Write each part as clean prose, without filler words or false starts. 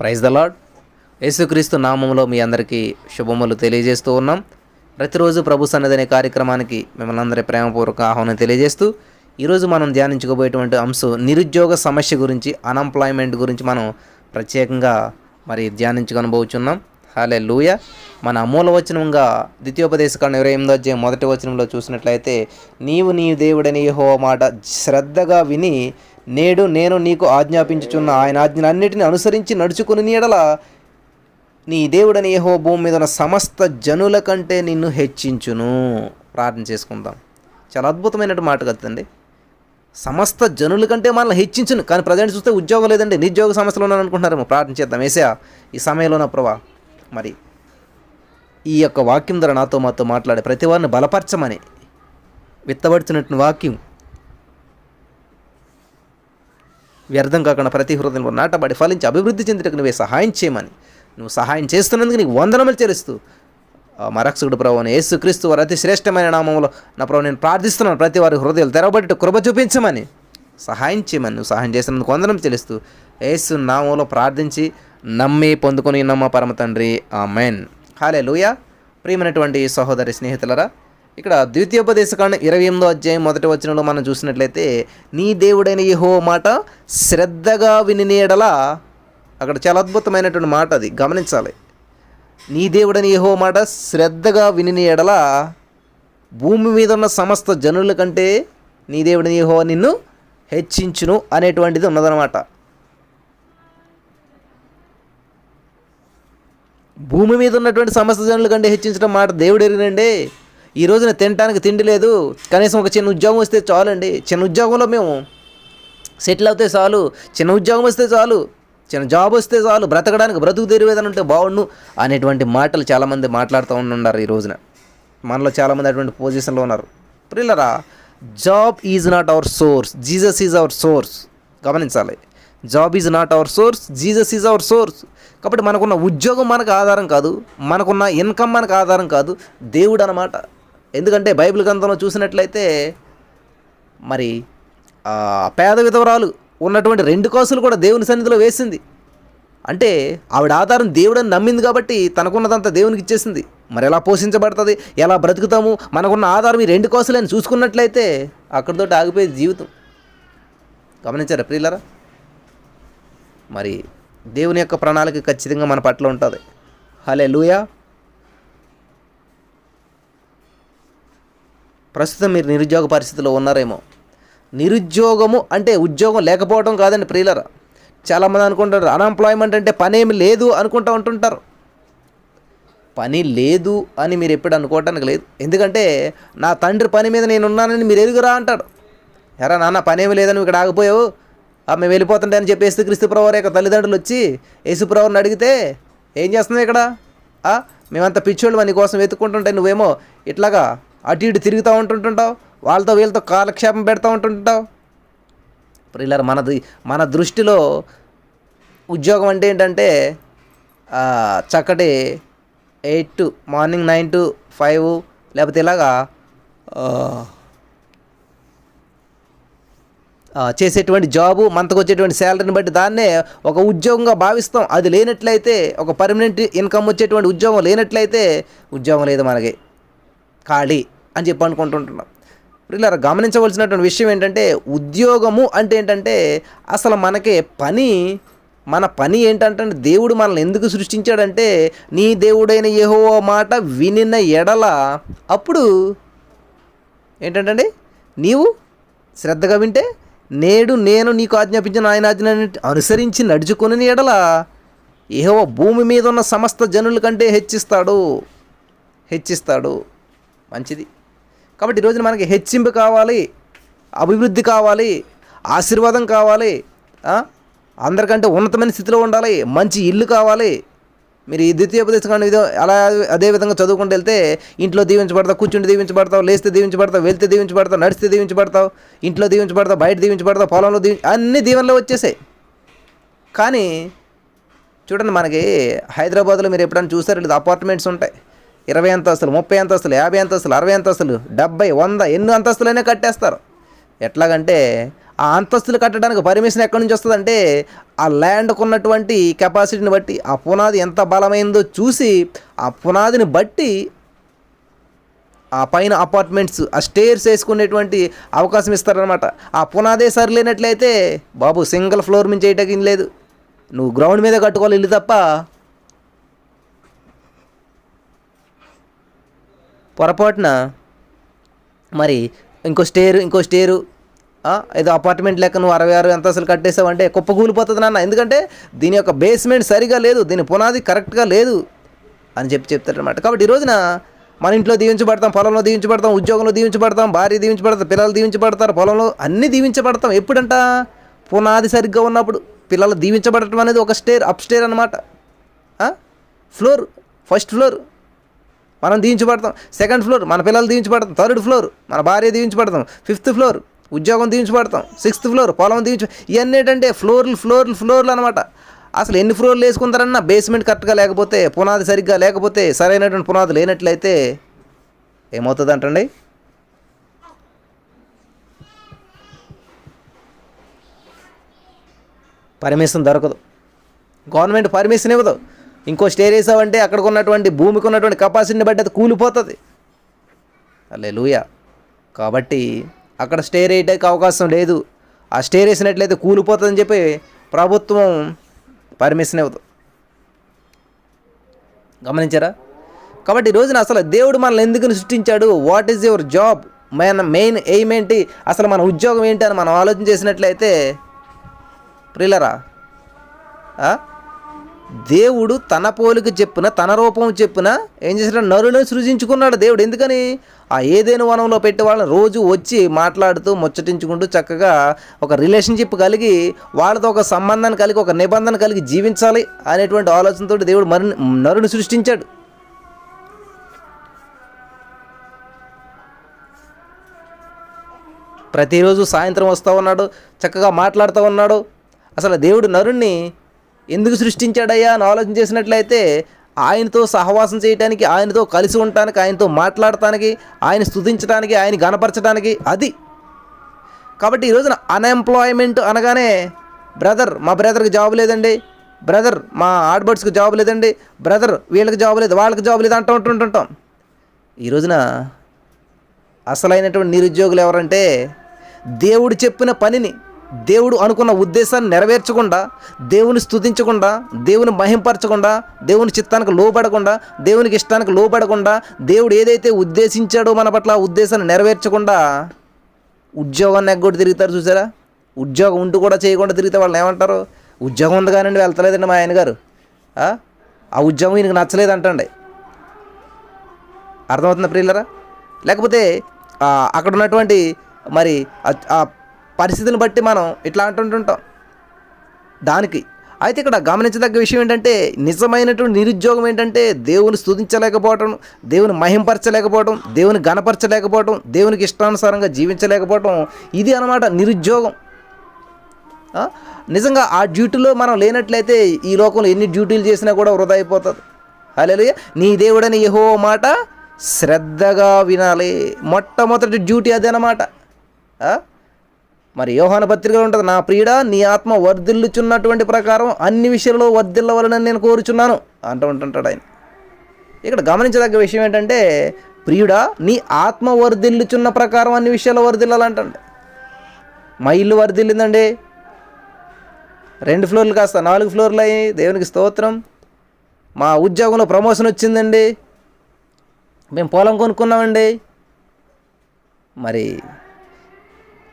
Praise the lord. యేసుక్రీస్తు నామములో మీ అందరికీ శుభములు తెలియజేస్తూ ఉన్నాం. ప్రతిరోజు ప్రభు సన్నిధి అనే కార్యక్రమానికి మిమ్మల్ని అందరి ప్రేమపూర్వక ఆహ్వానం తెలియజేస్తూ ఈరోజు మనం ధ్యానించుకోబోయేటువంటి అంశం నిరుద్యోగ సమస్య గురించి, అన్ఎంప్లాయ్మెంట్ గురించి మనం ప్రత్యేకంగా ధ్యానించుకొనబోచున్నాం. హల్లెలూయా. మన మూల వచనంగా ద్వితీయోపదేశకాండం 28వ అధ్యాయం 1వ వచనంలో చూసినట్లయితే, నీవు నీ దేవుడని యెహోవా మాట శ్రద్ధగా విని నేడు నేను నీకు ఆజ్ఞాపించుచున్న ఆయన ఆజ్ఞలన్నిటిని అనుసరించి నడుచుకుని ఎడల నీ దేవుడని యెహోవా భూమి మీద ఉన్న సమస్త జనుల కంటే నిన్ను హెచ్చించును. ప్రార్థన చేసుకుందాం. చాలా అద్భుతమైన మాట కదండి. సమస్త జనుల కంటే మనల్ని హెచ్చించును. కానీ ప్రజెంట్ చూస్తే ఉద్యోగం లేదండి, నిరుద్యోగ సమస్యలు ఉన్నాను అనుకుంటున్నారేమో. ప్రార్థన చేద్దాం. యేసయ్యా, ఈ సమయంలో నా ప్రభా, మరి ఈ యొక్క వాక్యం ద్వారా మాతో మాట్లాడే ప్రతి వారిని బలపరచమని, విత్తబడుతున్నట్టు వాక్యం వ్యర్థం కాకుండా ప్రతి హృదయంలో నాటబడి ఫలించి అభివృద్ధి చెందుటకు నువ్వే సహాయం చేయమని, నువ్వు సహాయం చేస్తున్నందుకు నీకు వందనములు చెల్లిస్తూ మా రక్షకుడు ప్రభువుని యేసుక్రీస్తు వారి అతి శ్రేష్టమైన నామంలో నా ప్రభు నేను ప్రార్థిస్తున్నాను. ప్రతి వారి హృదయాలు తెరవబడి కృప చూపించమని, సహాయం చేయమని, నువ్వు సహాయం చేస్తున్నందుకు వందనం చెల్లిస్తూ యేసు నామంలో ప్రార్థించి నమ్మి పొందుకొని నమ్మ పరమ తండ్రి, ఆమెన్. హల్లెలూయా. ప్రియమైనటువంటి సహోదరి స్నేహితులరా, ఇక్కడ ద్వితీయోపదేశకాండం 28వ అధ్యాయం 1వ వచనంలో మనం చూసినట్లయితే, నీ దేవుడైన యెహోవా మాట శ్రద్ధగా విని ఎడల, అక్కడ చాలా అద్భుతమైనటువంటి మాట, అది గమనించాలి. నీ దేవుడైన యెహోవా మాట శ్రద్ధగా విని ఎడల భూమి మీద ఉన్న సమస్త జనుల కంటే నీ దేవుడైన యెహోవా నిన్ను హెచ్చించును అనేటువంటిది ఉన్నదన్నమాట. భూమి మీద ఉన్నటువంటి సమస్త జనుల కంటే హెచ్చించడం మాట దేవుడు ఎరిగినండి. ఈ రోజున తినడానికి తిండి లేదు, కనీసం ఒక చిన్న ఉద్యోగం వస్తే చాలండి. చిన్న ఉద్యోగంలో మేము సెటిల్ అవుతే చాలు, చిన్న ఉద్యోగం వస్తే చాలు, చిన్న జాబ్ వస్తే చాలు, బ్రతకడానికి బ్రతుకు తెరివేదని ఉంటే బాగుండు అనేటువంటి మాటలు చాలామంది మాట్లాడుతూ ఉన్నారు. ఈ రోజున మనలో చాలామంది అటువంటి పొజిషన్లో ఉన్నారు. ప్రియులరా, job is not our source, Jesus is our source. గమనించాలి. Job is not our source, Jesus is our source. కాబట్టి మనకున్న ఉద్యోగం మనకు ఆధారం కాదు, మనకున్న ఇన్కమ్ మనకు ఆధారం కాదు, దేవుడు అన్నమాట. ఎందుకంటే బైబిల్ గ్రంథంలో చూసినట్లయితే మరి పేద విధవరాలు ఉన్నటువంటి 2 కాసులు కూడా దేవుని సన్నిధిలో వేసింది. అంటే ఆవిడ ఆధారం దేవుడని నమ్మింది కాబట్టి తనకున్నదంతా దేవునికి ఇచ్చేసింది. మరి ఎలా పోషించబడుతుంది, ఎలా బ్రతుకుతాము, మనకున్న ఆధారం ఈ 2 కాసులని చూసుకున్నట్లయితే అక్కడితోటి ఆగిపోయేది జీవితం. గమనించారా ప్రియులారా? మరి దేవుని యొక్క ప్రణాళిక ఖచ్చితంగా మన పట్ల ఉంటుంది. హల్లెలూయా. ప్రస్తుతం మీరు నిరుద్యోగ పరిస్థితిలో ఉన్నారేమో. నిరుద్యోగము అంటే ఉద్యోగం లేకపోవడం కాదండి ప్రియులరా. చాలామంది అనుకుంటారు అన్ఎంప్లాయ్మెంట్ అంటే పని ఏమి లేదు అనుకుంటూ ఉంటుంటారు. పని లేదు అని మీరు ఎప్పుడు అనుకోవటానికి లేదు. ఎందుకంటే నా తండ్రి పని మీద నేను ఉన్నానని మీరు ఎరుగురా అంటాడు. ఎరా నాన్న పని ఏమి లేదని ఇక్కడ ఆగిపోయావు, మేము వెళ్ళిపోతుంటే అని చెప్పి యేసుక్రీస్తు ప్రభువారి యొక్క తల్లిదండ్రులు వచ్చి యేసుప్రభుని అడిగితే, ఏం చేస్తున్నావు ఇక్కడ, మేమంతా పిచ్చోళ్ళు నీ కోసం వెతుక్కుంటుంటే నువ్వేమో ఇట్లాగా అటు ఇటు తిరుగుతూ ఉంటుంటావు, వాళ్ళతో వీళ్ళతో కాలక్షేపం పెడతా ఉంటుంటావు. ప్రియులారా, మన దృష్టిలో ఉద్యోగం అంటే ఏంటంటే చక్కటి 8 to మార్నింగ్ 9 to 5 లేకపోతే ఇలాగా చేసేటువంటి జాబు, మంతకు వచ్చేటువంటి శాలరీని బట్టి దాన్నే ఒక ఉద్యోగంగా భావిస్తాం. అది లేనట్లయితే, ఒక పర్మనెంట్ ఇన్కమ్ వచ్చేటువంటి ఉద్యోగం లేనట్లయితే ఉద్యోగం లేదు మనకి, ఖాళీ అని చెప్పి అనుకుంటుంటున్నాం. ఇలా గమనించవలసినటువంటి విషయం ఏంటంటే, ఉద్యోగము అంటే ఏంటంటే అసలు మనకి మన పని ఏంటంటే, దేవుడు మనల్ని ఎందుకు సృష్టించాడంటే, నీ దేవుడైన యెహోవా మాట వినిన ఎడల అప్పుడు ఏంటంటే నీవు శ్రద్ధగా వింటే నేడు నేను నీకు ఆజ్ఞాపించిన ఆయన ఆజ్ఞని అనుసరించి నడుచుకుని ఎడల యెహోవా భూమి మీద ఉన్న సమస్త జనుల కంటే హెచ్చిస్తాడు. మంచిది. కాబట్టి ఈరోజున మనకి హెచ్చింపు కావాలి, అభివృద్ధి కావాలి, ఆశీర్వాదం కావాలి, అందరికంటే ఉన్నతమైన స్థితిలో ఉండాలి, మంచి ఇల్లు కావాలి. మీరు ఈ ద్వితీయోపదేశకాండం అలా అదే విధంగా చదువుకుంటూ వెళ్తే ఇంట్లో దీవించబడతావు, కూర్చుండి దీవించబడతావు, లేస్తే దీవించబడతావు, వెళ్తే దీవించబడతావు, నడిస్తే దీవించబడతావు, ఇంట్లో దీవించబడతావు, బయట దీవించబడతావు, పొలంలో అన్ని దీవెనలో వచ్చేసాయి. కానీ చూడండి, మనకి హైదరాబాద్లో మీరు ఎప్పుడైనా చూసారు, అపార్ట్మెంట్స్ ఉంటాయి, 20 అంతస్తులు, 30 అంతస్తులు, 50 అంతస్తులు, 60 అంతస్తులు, 70, 100 ఎన్ని అంతస్తులైనా కట్టేస్తారు. ఎట్లాగంటే ఆ అంతస్తులు కట్టడానికి పర్మిషన్ ఎక్కడి నుంచి వస్తుందంటే ఆ ల్యాండ్కు ఉన్నటువంటి కెపాసిటీని బట్టి, ఆ పునాది ఎంత బలమైందో చూసి ఆ పునాదిని బట్టి ఆ పైన అపార్ట్మెంట్స్, ఆ స్టేర్స్ వేసుకునేటువంటి అవకాశం ఇస్తారనమాట. ఆ పునాదే సరిలేనట్లయితే బాబు సింగిల్ ఫ్లోర్ నుంచి చేయటం లేదు, నువ్వు గ్రౌండ్ మీద కట్టుకోవాలి ఇల్లు తప్ప. పొరపాటున మరి ఇంకో స్టేరు ఏదో అపార్ట్మెంట్ లెక్క నువ్వు 66 అంతస్తులు కట్టేసావంటే కుప్పకూలిపోతుంది నాన్న. ఎందుకంటే దీని యొక్క బేస్మెంట్ సరిగా లేదు, దీని పునాది కరెక్ట్గా లేదు అని చెప్తారనమాట. కాబట్టి ఈ రోజున మన ఇంట్లో దీవించబడతాం, పొలంలో దీవించబడతాం, ఉద్యోగంలో దీవించబడతాం, భార్య దీవించబడతాం, పిల్లలు దీవించబడతారు, పొలంలో అన్నీ దీవించబడతాం. ఎప్పుడంట? పునాది సరిగ్గా ఉన్నప్పుడు. పిల్లలు దీవించబడటం అనేది ఒక అప్ స్టేర్ అనమాట. ఫ్లోర్, ఫస్ట్ ఫ్లోర్ మనం దీవించబడతాం, సెకండ్ ఫ్లోర్ మన పిల్లలు దీవించబడతాం, థర్డ్ ఫ్లోర్ మన భార్య దీవించబడతాం, ఫిఫ్త్ ఫ్లోర్ ఉద్యోగం దీవించబడతాం, సిక్స్త్ ఫ్లోర్ పొలం ఇవన్నీ ఏంటంటే ఫ్లోర్లు అనమాట. అసలు ఎన్ని ఫ్లోర్లు వేసుకుంటారన్నా బేస్మెంట్ కరెక్ట్గా లేకపోతే, పునాది సరిగ్గా లేకపోతే, సరైనటువంటి పునాది లేనట్లయితే ఏమవుతుంది అంటండి? పర్మిషన్ దొరకదు, గవర్నమెంట్ పర్మిషన్ ఇవ్వదు. ఇంకో స్టేర్ వేసావంటే అక్కడికి ఉన్నటువంటి భూమికి ఉన్నటువంటి కెపాసిటీని బట్టి అది కూలిపోతుంది. హల్లెలూయా. కాబట్టి అక్కడ స్టేర్ వేయడానికి అవకాశం లేదు. ఆ స్టేర్ వేసినట్లయితే కూలిపోతుందని చెప్పి ప్రభుత్వం పర్మిషన్ ఇవ్వదు. గమనించారా? కాబట్టి ఈ రోజున అసలు దేవుడు మనల్ని ఎందుకు సృష్టించాడు? What is your job? Main aim ఏంటి? అసలు మన ఉద్యోగం ఏంటి అని మనం ఆలోచన చేసినట్లయితే ప్రియులరా, దేవుడు తన పోలిక చెప్పున, తన రూపం చెప్పున ఏం చేశాడు? నరులను సృజించుకున్నాడు దేవుడు. ఎందుకని? ఆ ఏదైనా వనంలో పెట్టి వాళ్ళని రోజు వచ్చి మాట్లాడుతూ ముచ్చటించుకుంటూ చక్కగా ఒక రిలేషన్షిప్ కలిగి వాళ్ళతో ఒక సంబంధాన్ని కలిగి ఒక నిబంధన కలిగి జీవించాలి అనేటువంటి ఆలోచనతో దేవుడు నరుని సృష్టించాడు. ప్రతిరోజు సాయంత్రం వస్తూ ఉన్నాడు, చక్కగా మాట్లాడుతూ ఉన్నాడు. అసలు దేవుడు నరుణ్ణి ఎందుకు సృష్టించాడయ్యా అని ఆలోచన చేసినట్లయితే ఆయనతో సహవాసం చేయడానికి, ఆయనతో కలిసి ఉండటానికి, ఆయనతో మాట్లాడటానికి, ఆయన స్తుతించడానికి, ఆయన గణపరచడానికి. అది కాబట్టి ఈ రోజున అన్ఎంప్లాయ్మెంట్ అనగానే మా బ్రదర్కి జాబ్ లేదండి, బ్రదర్ మా ఆడబడ్స్కి జాబ్ లేదండి, బ్రదర్ వీళ్ళకి జాబ్ లేదు, వాళ్ళకి జాబ్ లేదు ఉంటుంటాం. ఈ రోజున అసలైనటువంటి నిరుద్యోగులు ఎవరంటే దేవుడు చెప్పిన పనిని, దేవుడు అనుకున్న ఉద్దేశాన్ని నెరవేర్చకుండా, దేవుని స్తుతించకుండా, దేవుని మహింపరచకుండా, దేవుని చిత్తానికి లోబడకుండా, దేవునికి ఇష్టానికి లోబడకుండా, దేవుడు ఏదైతే ఉద్దేశించాడో మన పట్ల ఆ ఉద్దేశాన్ని నెరవేర్చకుండా ఉద్యోగాన్ని ఎగ్గొట్టి తిరుగుతారు. చూసారా? ఉద్యోగం ఉంటూ కూడా చేయకుండా తిరిగితే వాళ్ళని ఏమంటారు? ఉద్యోగం ఉంది కానండి వెళ్తలేదండి మా ఆయన గారు, ఆ ఉద్యోగం ఈయనకి నచ్చలేదు అంటండి. అర్థమవుతుందా ప్రియులరా? లేకపోతే అక్కడ ఉన్నటువంటి మరి ఆ పరిస్థితిని బట్టి మనం ఇట్లా అంటుంటాం దానికి. అయితే ఇక్కడ గమనించదగ్గ విషయం ఏంటంటే, నిజమైనటువంటి నిరుద్యోగం ఏంటంటే దేవుని స్తుతించలేకపోవటం, దేవుని మహింపరచలేకపోవటం, దేవుని గణపరచలేకపోవటం, దేవునికి ఇష్టానుసారంగా జీవించలేకపోవటం. ఇది అన్నమాట నిరుద్యోగం. నిజంగా ఆ డ్యూటీలో మనం లేనట్లయితే ఈ లోకంలో ఎన్ని డ్యూటీలు చేసినా కూడా వృధా అయిపోతుంది. హల్లెలూయా. నీ దేవుడని యెహోవా మాట శ్రద్ధగా వినాలి. మొట్టమొదటి డ్యూటీ అదేనమాట. మరి యోహాను పత్రికలో ఉంటుంది, నా ప్రియుడా నీ ఆత్మ వర్ధిల్లుచున్నటువంటి ప్రకారం అన్ని విషయాల్లో వర్ధిల్లవలనని నేను కోరుచున్నాను ఉంటుంటాడు ఆయన. ఇక్కడ గమనించదగ్గ విషయం ఏంటంటే, ప్రియుడా నీ ఆత్మ వర్ధిల్లుచున్న ప్రకారం అన్ని విషయాల్లో వర్ధిల్లాలంటండి. మా ఇల్లు వర్ధిల్లిందండి, 2 ఫ్లోర్లు కాస్త 4 ఫ్లోర్లు అయ్యి, దేవునికి స్తోత్రం. మా ఉద్యోగంలో ప్రమోషన్ వచ్చిందండి, మేము పొలం కొనుక్కున్నామండి. మరి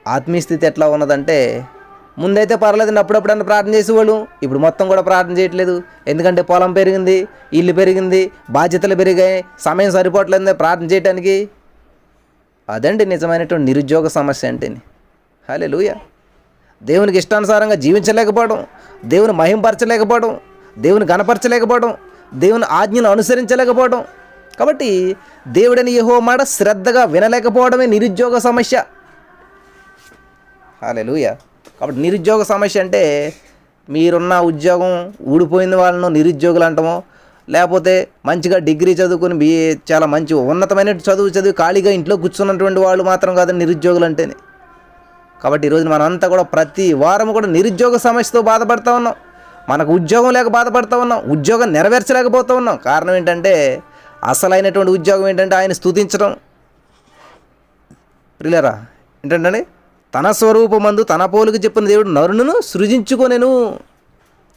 ఆత్మీయ స్థితి ఎట్లా ఉన్నదంటే, ముందైతే పర్లేదండి, అప్పుడప్పుడు ప్రార్థన చేసేవాళ్ళు, ఇప్పుడు మొత్తం కూడా ప్రార్థన చేయట్లేదు. ఎందుకంటే పొలం పెరిగింది, ఇల్లు పెరిగింది, బాధ్యతలు పెరిగాయి, సమయం సరిపోవట్లేదు ప్రార్థన చేయడానికి. అదండి నిజమైనటువంటి నిరుద్యోగ సమస్య అంటే. హల్లెలూయా. దేవునికి ఇష్టానుసారంగా జీవించలేకపోవడం, దేవుని మహింపరచలేకపోవడం, దేవుని గణపరచలేకపోవడం, దేవుని ఆజ్ఞను అనుసరించలేకపోవడం. కాబట్టి దేవుడని యెహోవా మాట శ్రద్ధగా వినలేకపోవడమే నిరుద్యోగ సమస్య. హల్లెలూయా. కాబట్టి నిరుద్యోగ సమస్య అంటే మీరున్న ఉద్యోగం ఊడిపోయిన వాళ్ళను నిరుద్యోగులు అంటామో, లేకపోతే మంచిగా డిగ్రీ చదువుకొని చాలా మంచి ఉన్నతమైన చదువు ఖాళీగా ఇంట్లో కూర్చున్నటువంటి వాళ్ళు మాత్రం కాదని నిరుద్యోగులు అంటేనే. కాబట్టి ఈరోజు మనంతా కూడా ప్రతి వారం కూడా నిరుద్యోగ సమస్యతో బాధపడుతూ ఉన్నాం. మనకు ఉద్యోగం లేక బాధపడుతూ ఉన్నాం, ఉద్యోగం నెరవేర్చలేకపోతూ ఉన్నాం. కారణం ఏంటంటే అసలైనటువంటి ఉద్యోగం ఏంటంటే ఆయన స్తుతించడం. ప్రియులారా, ఏంటంటే తన స్వరూపమందు తన పోలిక చెప్పిన దేవుడు నరులను సృజించుకొనెను.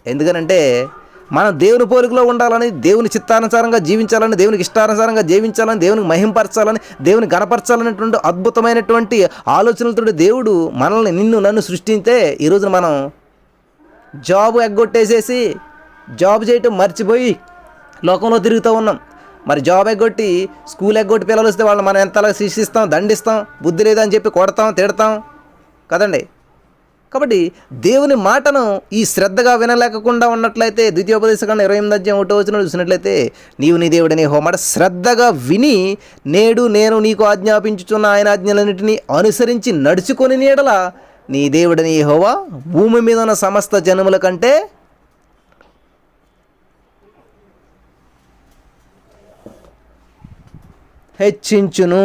ఎందుకనంటే మనం దేవుని పోలికలో ఉండాలని, దేవుని చిత్తానుసారంగా జీవించాలని, దేవునికి ఇష్టానుసారంగా జీవించాలని, దేవునికి మహింపరచాలని, దేవుని గణపరచాలనేటువంటి అద్భుతమైనటువంటి ఆలోచనలతో దేవుడు మనల్ని నన్ను సృష్టించే ఈరోజున మనం జాబ్ ఎగ్గొట్టేసేసి జాబ్ చేయటం మర్చిపోయి లోకంలో తిరుగుతూ ఉన్నాం. మరి జాబ్ ఎగ్గొట్టి స్కూల్ ఎగ్గొట్టి పిల్లలు వస్తే వాళ్ళని మనం ఎంతలా శిక్షిస్తాం, దండిస్తాం, బుద్ధి లేదని చెప్పి కొడతాం, తిడతాం కదండి. కాబట్టి దేవుని మాటను ఈ శ్రద్ధగా వినలేకుండా ఉన్నట్లయితే ద్వితీయోపదేశకాండం 28:1 చూసినట్లయితే నీవు నీ దేవుడని యెహోవా మాట శ్రద్ధగా విని నేడు నేను నీకు ఆజ్ఞాపించుచున్న ఆయన ఆజ్ఞలన్నింటినీ అనుసరించి నడుచుకొని నీడల నీ దేవుడని యెహోవా భూమి మీద ఉన్న సమస్త జనముల కంటే హెచ్చించును.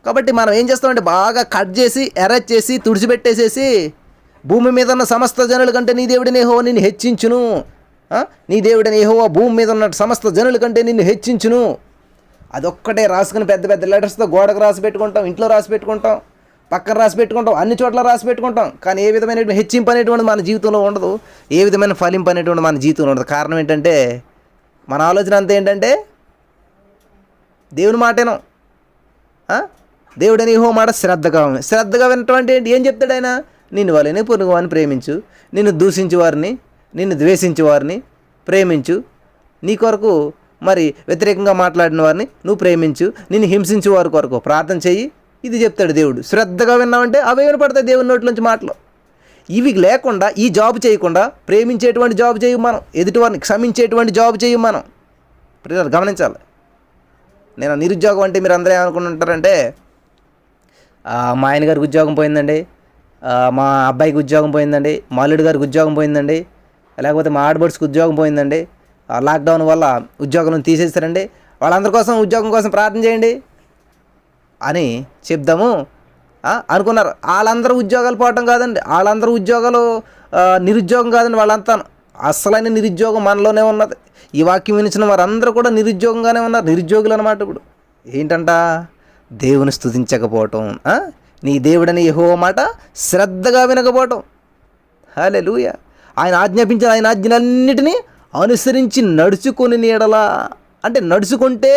కాబట్టి మనం ఏం చేస్తామంటే బాగా కట్ చేసి ఎరేజ్ చేసి తుడిచిపెట్టేసేసి భూమి మీద ఉన్న సమస్త జనుల కంటే నీ దేవుడిని యెహోవా నిన్ను హెచ్చించును, నీ దేవుడిని యెహోవా భూమి మీద ఉన్న సమస్త జనుల కంటే నిన్ను హెచ్చించును. అదొక్కటే రాసుకుని పెద్ద పెద్ద లెటర్స్తో గోడకు రాసి పెట్టుకుంటాం, ఇంట్లో రాసి పెట్టుకుంటాం, పక్కన రాసి పెట్టుకుంటాం, అన్ని చోట్ల రాసి పెట్టుకుంటాం. కానీ ఏ విధమైన హెచ్చింపు అనేటువంటి మన జీవితంలో ఉండదు, ఏ విధమైన ఫలింపు అనేటువంటి మన జీవితంలో ఉండదు. కారణం ఏంటంటే మన ఆలోచన అంతా ఏంటంటే దేవుని మాటేనం, దేవుడని యెహోవా మాట శ్రద్ధగా వినటువంటి ఏంటి? ఏం చెప్తాడు ఆయన? నిన్ను వాళ్ళని పొరుగు వారిని ప్రేమించు, నిన్ను దూషించే వారిని, నిన్ను ద్వేషించే వారిని ప్రేమించు, నీ కొరకు మరి వ్యతిరేకంగా మాట్లాడిన వారిని నువ్వు ప్రేమించు, నిన్ను హింసించే వారి కొరకు ప్రార్థన చెయ్యి. ఇది చెప్తాడు దేవుడు. శ్రద్ధగా విన్నామంటే అవే వినపడతాయి దేవుని నోటి నుంచి మాటలు. ఇవి లేకుండా ఈ జాబ్ చేయకుండా ప్రేమించేటువంటి జాబ్ చేయం మనం, ఎదుటివారిని క్షమించేటువంటి జాబ్ చేయం మనం. ప్రియులారా గమనించాలి. నేను నిరుద్యోగం అంటే మీరు అందరూ ఏమనుకుంటుంటారంటే మా ఆయన గారికి ఉద్యోగం పోయిందండి, మా అబ్బాయికి ఉద్యోగం పోయిందండి, మా అల్లుడి గారికి ఉద్యోగం పోయిందండి, లేకపోతే మా ఆడబడుచుకి ఉద్యోగం పోయిందండి, లాక్డౌన్ వల్ల ఉద్యోగం తీసేస్తారండి, వాళ్ళందరి కోసం ఉద్యోగం కోసం ప్రార్థన చేయండి అని చెప్దాము అనుకున్నారు. వాళ్ళందరూ ఉద్యోగాలు పోవటం కాదండి, వాళ్ళందరూ ఉద్యోగాలు నిరుద్యోగం కాదండి. వాళ్ళంతా అసలైన నిరుద్యోగం మనలోనే ఉన్నది. ఈ వాక్యం వినిచిన వారందరూ కూడా నిరుద్యోగంగానే ఉన్నారు, నిరుద్యోగులు అన్నమాట. ఇప్పుడు ఏంటంట? దేవుని స్తుతించకపోవటం, నీ దేవుడని యెహోవా మాట శ్రద్ధగా వినకపోవటం. హల్లెలూయా. ఆయన ఆజ్ఞాపించిన ఆయన ఆజ్ఞలన్నిటినీ అనుసరించి నడుచుకొని నీడలా. అంటే నడుచుకుంటే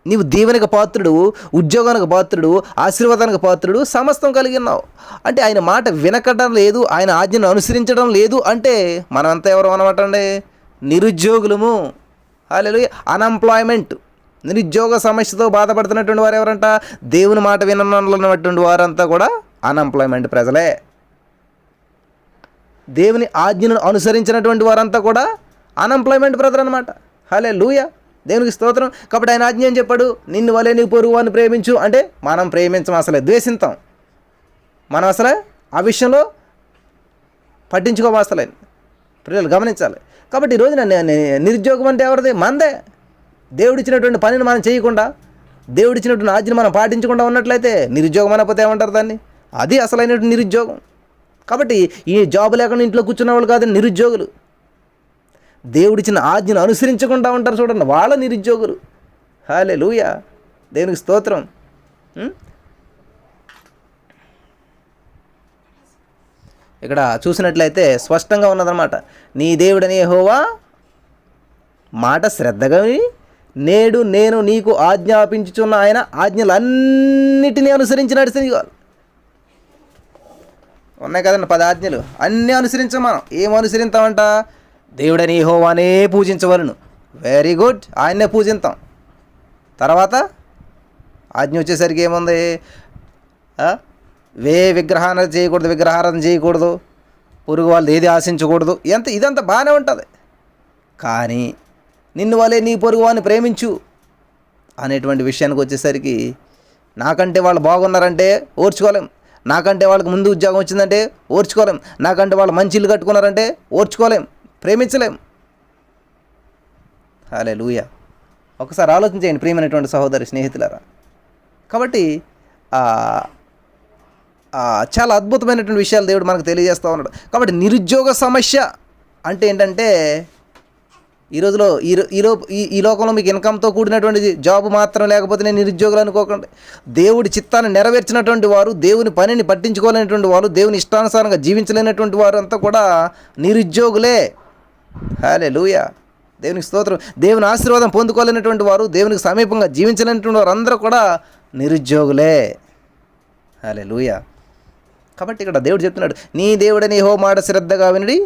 నీవు దీవెనకు పాత్రుడు, ఉద్యోగానికి పాత్రుడు, ఆశీర్వాదానికి పాత్రుడు, సమస్తం కలిగి ఉన్నావు. అంటే ఆయన మాట వినకడం లేదు, ఆయన ఆజ్ఞను అనుసరించడం లేదు అంటే మనమంతా ఎవరు అనమాట అండి? నిరుద్యోగులము. హల్లెలూయా. అన్ఎంప్లాయ్మెంట్, నిరుద్యోగ సమస్యతో బాధపడుతున్నటువంటి వారు ఎవరంట? దేవుని మాట విననటువంటి వారంతా కూడా అన్ఎంప్లాయ్మెంట్ ప్రజలే. దేవుని ఆజ్ఞను అనుసరించినటువంటి వారంతా కూడా అన్ఎంప్లాయ్మెంట్ ప్రజలు అనమాట. హల్లెలూయా, దేవునికి స్తోత్రం. కాబట్టి ఆయన ఆజ్ఞ ఏం చెప్పాడు? నిన్ను వలే నీ పొరుగువాన్ని ప్రేమించు అంటే మనం ప్రేమించం, అసలే ద్వేషిస్తాం. మనం అసలే ఆ విషయంలో పట్టించుకోము అసలే. పిల్లలు గమనించాలి. కాబట్టి ఈరోజు నిరుద్యోగం అంటే ఎవరిది? మనదే. దేవుడిచ్చినటువంటి పనిని మనం చేయకుండా, దేవుడిచ్చినటువంటి ఆజ్ఞను మనం పాటించకుండా ఉన్నట్లయితే నిరుద్యోగం అనకపోతే ఏమంటారు దాన్ని? అది అసలైనటువంటి నిరుద్యోగం. కాబట్టి ఈ జాబ్ లేకుండా ఇంట్లో కూర్చున్న వాళ్ళు కాదు నిరుద్యోగులు. దేవుడిచ్చిన ఆజ్ఞను అనుసరించకుండా ఉంటారు చూడండి, వాళ్ళ నిరుద్యోగులు. హల్లెలూయా, దేవునికి స్తోత్రం. ఇక్కడ చూసినట్లయితే స్పష్టంగా ఉన్నదన్నమాట. నీ దేవుడని యెహోవా మాట శ్రద్ధగా విని నేడు నేను నీకు ఆజ్ఞాపించుచున్న ఆయన ఆజ్ఞలన్నిటినీ అనుసరించి నడిచింది. ఉన్నాయి కదండి 10 ఆజ్ఞలు, అన్నీ అనుసరించాం మనం. ఏం అనుసరిస్తామంట? దేవుడని యెహోవానే పూజించవలను. వెరీ గుడ్, ఆయన్నే పూజిస్తాం. తర్వాత ఆజ్ఞ వచ్చేసరికి ఏముంది? విగ్రహారాధన చేయకూడదు, విగ్రహారాధన చేయకూడదు, పొరుగు వాళ్ళు ఏది ఆశించకూడదు. ఇదంతా బాగానే ఉంటుంది. కానీ నిన్ను వాళ్ళే నీ పొరుగు వాడిని ప్రేమించు అనేటువంటి విషయానికి వచ్చేసరికి నాకంటే వాళ్ళు బాగున్నారంటే ఓర్చుకోలేం, నాకంటే వాళ్ళకి ముందు ఉద్యోగం వచ్చిందంటే ఓర్చుకోలేం, నాకంటే వాళ్ళు మంచి ఇల్లు కట్టుకున్నారంటే ఓర్చుకోలేం, ప్రేమించలేం. హల్లెలూయా. ఒకసారి ఆలోచన చేయండి ప్రియమైనటువంటి సహోదరి స్నేహితులారా. కాబట్టి చాలా అద్భుతమైనటువంటి విషయాలు దేవుడు మనకు తెలియజేస్తూ ఉన్నాడు. కాబట్టి నిరుద్యోగ సమస్య అంటే ఏంటంటే ఈ రోజులో ఈ లోకంలో మీకు ఇన్కమ్తో కూడినటువంటి జాబ్ మాత్రం లేకపోతే నేను నిరుద్యోగులు అనుకోకండి. దేవుడి చిత్తాన్ని నెరవేర్చినటువంటి వారు, దేవుని పనిని పట్టించుకోలేనటువంటి వారు, దేవుని ఇష్టానుసారంగా జీవించలేనటువంటి వారు అంతా కూడా నిరుద్యోగులే. హల్లెలూయా, దేవునికి స్తోత్రం. దేవుని ఆశీర్వాదం పొందుకోలేనటువంటి వారు, దేవునికి సమీపంగా జీవించలేనటువంటి వారు అందరూ కూడా నిరుద్యోగులే. హల్లెలూయా. కాబట్టి ఇక్కడ దేవుడు చెప్తున్నాడు, నీ దేవుడని యెహోవా మాట శ్రద్ధగా వినుడి,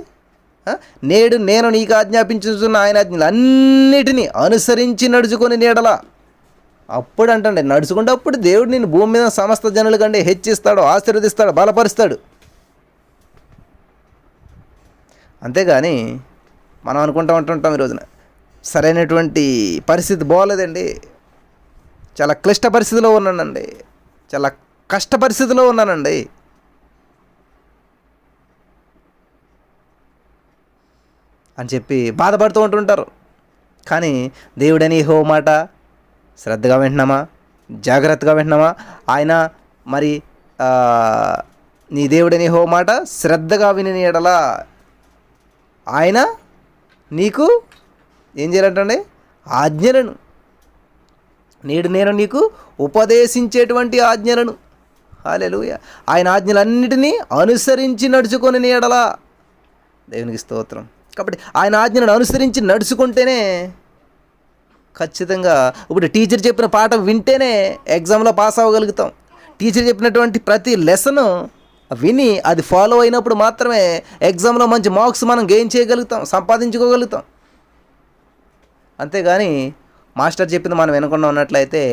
నేడు నేను నీకు ఆజ్ఞాపించుతున్న ఆయన ఆజ్ఞలు అన్నిటినీ అనుసరించి నడుచుకొని నీడలా. అప్పుడు అంటే నడుచుకుంటే అప్పుడు దేవుడు నిన్ను భూమి మీద సమస్త జనుల కంటే హెచ్చిస్తాడు, ఆశీర్వదిస్తాడు, బలపరుస్తాడు. అంతేగాని మనం ఉంటుంటాం ఈ రోజున సరైనటువంటి పరిస్థితి బాగోలేదండి, చాలా క్లిష్ట పరిస్థితిలో ఉన్నానండి, చాలా కష్ట పరిస్థితిలో ఉన్నానండి, అని చెప్పి బాధపడుతూ ఉంటుంటారు. కానీ దేవుడని యెహోవా మాట శ్రద్ధగా వింటున్నామా, జాగ్రత్తగా వింటున్నామా? ఆయన మరి నీ దేవుడని యెహోవా మాట శ్రద్ధగా విని ఎడల ఆయన నీకు ఏం చేయాలంటే ఆజ్ఞలను, నేడు నేను నీకు ఉపదేశించేటువంటి ఆజ్ఞలను, హల్లెలూయా, ఆయన ఆజ్ఞలన్నిటినీ అనుసరించి నడుచుకొని ఎడల. దేవునికి స్తోత్రం. కాబట్టి ఆయన ఆజ్ఞలను అనుసరించి నడుచుకుంటేనే ఖచ్చితంగా, ఇప్పుడు టీచర్ చెప్పిన పాఠం వింటేనే ఎగ్జామ్లో పాస్ అవ్వగలుగుతాం. టీచర్ చెప్పినటువంటి ప్రతి లెసను విని అది ఫాలో అయినప్పుడు మాత్రమే ఎగ్జామ్లో మంచి మార్క్స్ మనం గెయిన్ చేయగలుగుతాం, సంపాదించుకోగలుగుతాం. అంతేగాని మాస్టర్ చెప్పింది మనం వినకుండా ఉన్నట్లయితే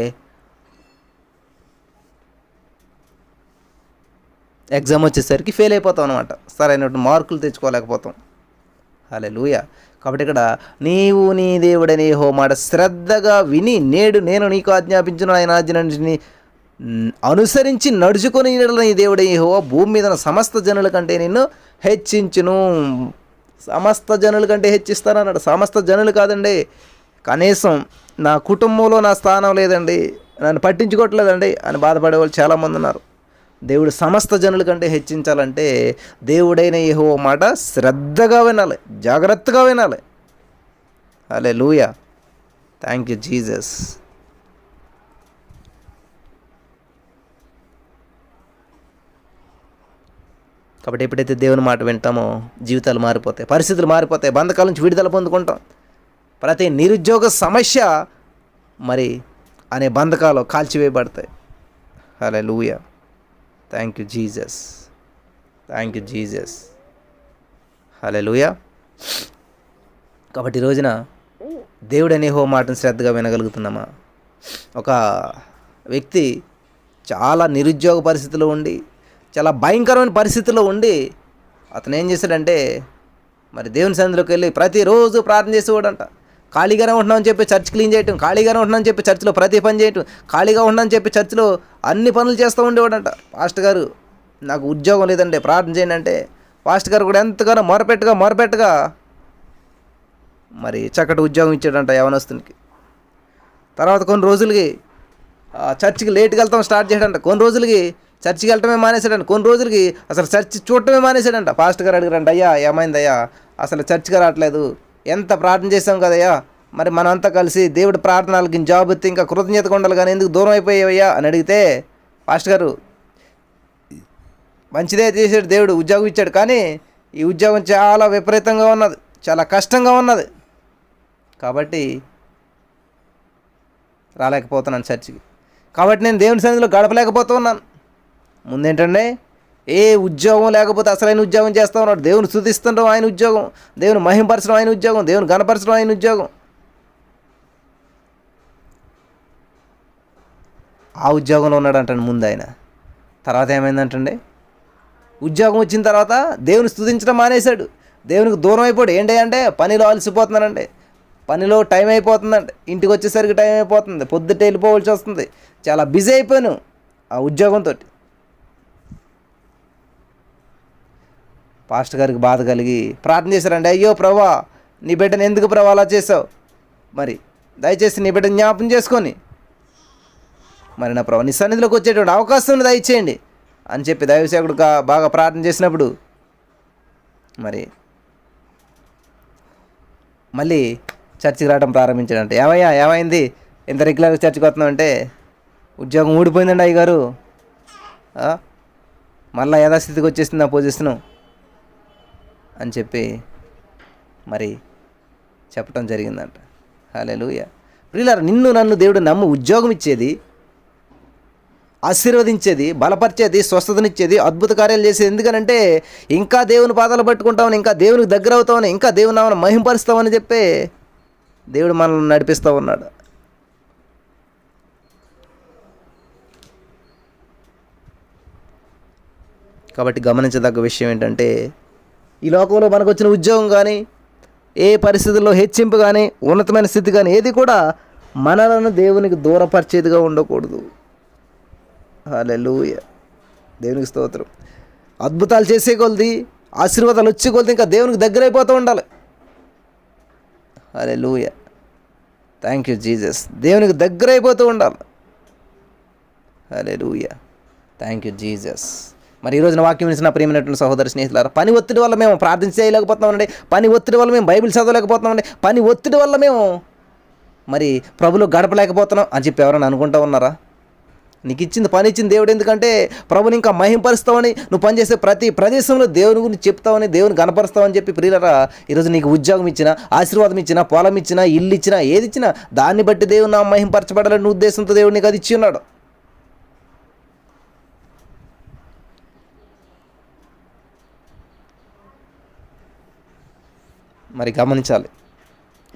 ఎగ్జామ్ వచ్చేసరికి ఫెయిల్ అయిపోతాం అనమాట, సరైనటువంటి మార్కులు తెచ్చుకోలేకపోతాం. హల్లెలూయా. కాబట్టి ఇక్కడ నీవు నీ దేవుడని యెహోవా మాట శ్రద్ధగా విని నేడు నేను నీకు ఆజ్ఞాపించిన ఆయన ఆజ్ఞని అనుసరించి నడుచుకొని నీ దేవుడని యెహోవా భూమి మీద సమస్త జనుల కంటే నిన్ను హెచ్చించును. సమస్త జనుల కంటే హెచ్చిస్తానన్నాడు. సమస్త జనులు కాదండి, కనీసం నా కుటుంబంలో నా స్థానం లేదండి, నన్ను పట్టించుకోవట్లేదండి అని బాధపడే వాళ్ళు చాలామంది ఉన్నారు. దేవుడు సమస్త జనుల కంటే హెచ్చించాలంటే దేవుడైన యెహోవా మాట శ్రద్ధగా వినాలి, జాగ్రత్తగా వినాలి. హల్లెలూయా. Thank you Jesus. కాబట్టి ఎప్పుడైతే దేవుని మాట వింటామో జీవితాలు మారిపోతాయి, పరిస్థితులు మారిపోతాయి, బంధకాల నుంచి విడుదల పొందుకుంటాం. ప్రతి నిరుద్యోగ సమస్య మరి అనే బంధకాలు కాల్చివేయబడతాయి. Hallelujah. Thank you Jesus, thank you Jesus. Hallelujah. కాబట్టి ఈ రోజున దేవుడనే యెహోవా మాటను శ్రద్ధగా వినగలుగుతున్నామా? ఒక వ్యక్తి చాలా నిరుద్యోగ పరిస్థితిలో ఉండి, చాలా భయంకరమైన పరిస్థితుల్లో ఉండి అతను ఏం చేశాడంటే మరి దేవుని సన్నిధిలోకి వెళ్ళి ప్రతిరోజు ప్రార్థన చేసేవాడంట. ఖాళీగానే ఉంటున్నామని చెప్పి చర్చ్ క్లీన్ చేయటం, ఖాళీగానే ఉంటున్నామని చెప్పి చర్చిలో ప్రతి పని చేయటం, ఖాళీగా ఉంటున్నామని చెప్పి చర్చిలో అన్ని పనులు చేస్తూ ఉండేవాడంట. పాస్టర్ గారు నాకు ఉద్యోగం లేదండి, ప్రార్థన చేయండి అంటే పాస్టర్ గారు కూడా ఎంతగానో మొరపెట్టగా మరి చక్కటి ఉద్యోగం ఇచ్చాడంట యవనస్తునికి. తర్వాత కొన్ని రోజులకి చర్చికి లేట్గా వెళ్తాం స్టార్ట్ చేయడంట. కొన్ని రోజులకి చర్చికి వెళ్ళటమే మానేశాడంట. కొన్ని రోజులకి అసలు చర్చి చూడటమే మానేశాడంట. పాస్టర్ గారు అడిగారంట, అయ్యా ఏమైందయ్యా, అసలు చర్చికి రావట్లేదు, ఎంత ప్రార్థన చేసాం కదయ్యా, మరి మనంతా కలిసి దేవుడి ప్రార్థనలకి జాబ్ ఎత్తి ఇంకా కృతజ్ఞతగా ఉండాలి కానీ ఎందుకు దూరం అయిపోయావయ్యా అని అడిగితే పాస్టర్ గారు మంచిదే చేశాడు, దేవుడు ఉద్యోగం ఇచ్చాడు, కానీ ఈ ఉద్యోగం చాలా విపరీతంగా ఉన్నది, చాలా కష్టంగా ఉన్నది, కాబట్టి రాలేకపోతున్నాను చర్చికి, కాబట్టి నేను దేవుని సన్నిధిలో గడపలేకపోతున్నాను. ముందేంటంటే ఏ ఉద్యోగం లేకపోతే అసలైన ఉద్యోగం చేస్తూ ఉన్నాడు. దేవుని స్తుతిస్తుండడం ఆయన ఉద్యోగం, దేవుని మహింపరచడం ఆయన ఉద్యోగం, దేవుని ఘనపరచడం ఆయన ఉద్యోగం. ఆ ఉద్యోగంలో ఉన్నాడంటండి ముందు ఆయన. తర్వాత ఏమైందంటండి, ఉద్యోగం వచ్చిన తర్వాత దేవుని స్తుతించడం మానేశాడు, దేవునికి దూరం అయిపోయాడు. ఏంటి అంటే పనిలో అలసిపోతున్నానండి, పనిలో టైం అయిపోతుందండి, ఇంటికి వచ్చేసరికి టైం అయిపోతుంది, పొద్దుట వెళ్ళిపోవాల్సి వస్తుంది, చాలా బిజీ అయిపోయాను ఆ ఉద్యోగంతో. పాస్టర్ గారికి బాధ కలిగి ప్రార్థన చేశారండి, అయ్యో ప్రభా నీ బిడ్డను ఎందుకు ప్రభా అలా చేసావు, మరి దయచేసి నీ బిడ్డను జ్ఞాపం చేసుకొని మరి నా ప్రభా నీ సన్నిధిలోకి వచ్చేటువంటి అవకాశం దయచేయండి, అని చెప్పి దైవసేవకుడు బాగా ప్రార్థన చేసినప్పుడు మరి మళ్ళీ చర్చికి రావడం ప్రారంభించాడంటే, ఏమయ్యా ఏమైంది ఎంత రెగ్యులర్గా చర్చికి వస్తున్నావు అంటే, ఉద్యోగం ఊడిపోయిందండి అయ్యగారు, మళ్ళీ యథాస్థితికి వచ్చేసింది నా పొజిషను అని చెప్పి మరి చెప్పడం జరిగిందంట. హల్లెలూయా. ప్రియులారా, నిన్ను నన్ను దేవుడు నమ్ము ఉద్యోగం ఇచ్చేది, ఆశీర్వదించేది, బలపరిచేది, స్వస్థతనిచ్చేది, అద్భుత కార్యాలు చేసేది ఎందుకనంటే ఇంకా దేవుని పాదాలు పట్టుకుంటామని, ఇంకా దేవునికి దగ్గర అవుతామని, ఇంకా దేవుని నామమును మహింపరుస్తామని చెప్పి దేవుడు మనల్ని నడిపిస్తూ ఉన్నాడు. కాబట్టి గమనించదగ్గ విషయం ఏంటంటే, ఈ లోకంలో మనకు వచ్చిన ఉద్యోగం కానీ, ఏ పరిస్థితుల్లో హెచ్చింపు కానీ, ఉన్నతమైన స్థితి కానీ ఏది కూడా మనలను దేవునికి దూరపరిచేదిగా ఉండకూడదు. హల్లెలూయా. దేవునికి స్తోత్రం. అద్భుతాలు చేసే కొలది, ఆశీర్వాదాలు వచ్చే కొలది ఇంకా దేవునికి దగ్గర అయిపోతూ ఉండాలి. హల్లెలూయా. Thank you Jesus. దేవునికి దగ్గర అయిపోతూ ఉండాలి. హల్లెలూయా. Thank you Jesus. మరి ఈ రోజున వాక్యం వినిసిన ప్రియమైనటువంటి సహోదర స్నేహితులారా, పని ఒత్తిడి వల్ల మేము ప్రార్థన చేయలేకపోతున్నామండి, పని ఒత్తిడి వల్ల మేము బైబిల్ చదవలేకపోతున్నామండి, పని ఒత్తిడి వల్ల మేము మరి ప్రభులో గడపలేకపోతున్నాం అని చెప్పి ఎవరైనా అనుకుంటా ఉన్నారా? నీకు ఇచ్చింది పని ఇచ్చింది దేవుడు, ఎందుకంటే ప్రభుని ఇంకా మహింపరుస్తావని, నువ్వు పనిచేసే ప్రతి ప్రదేశంలో దేవుని గురించి చెప్తావని, దేవుని గణపరుస్తావని చెప్పి ప్రియులరా, ఈరోజు నీకు ఉద్యోగం ఇచ్చినా, ఆశీర్వాదం ఇచ్చినా, పొలం ఇచ్చినా, ఇల్లు ఇచ్చినా, ఏది ఇచ్చినా దాన్ని బట్టి దేవుడు నా మహింపరచబడాలని ఉద్దేశంతో దేవుడు నీకు అది ఇచ్చి ఉన్నాడు. మరి గమనించాలి.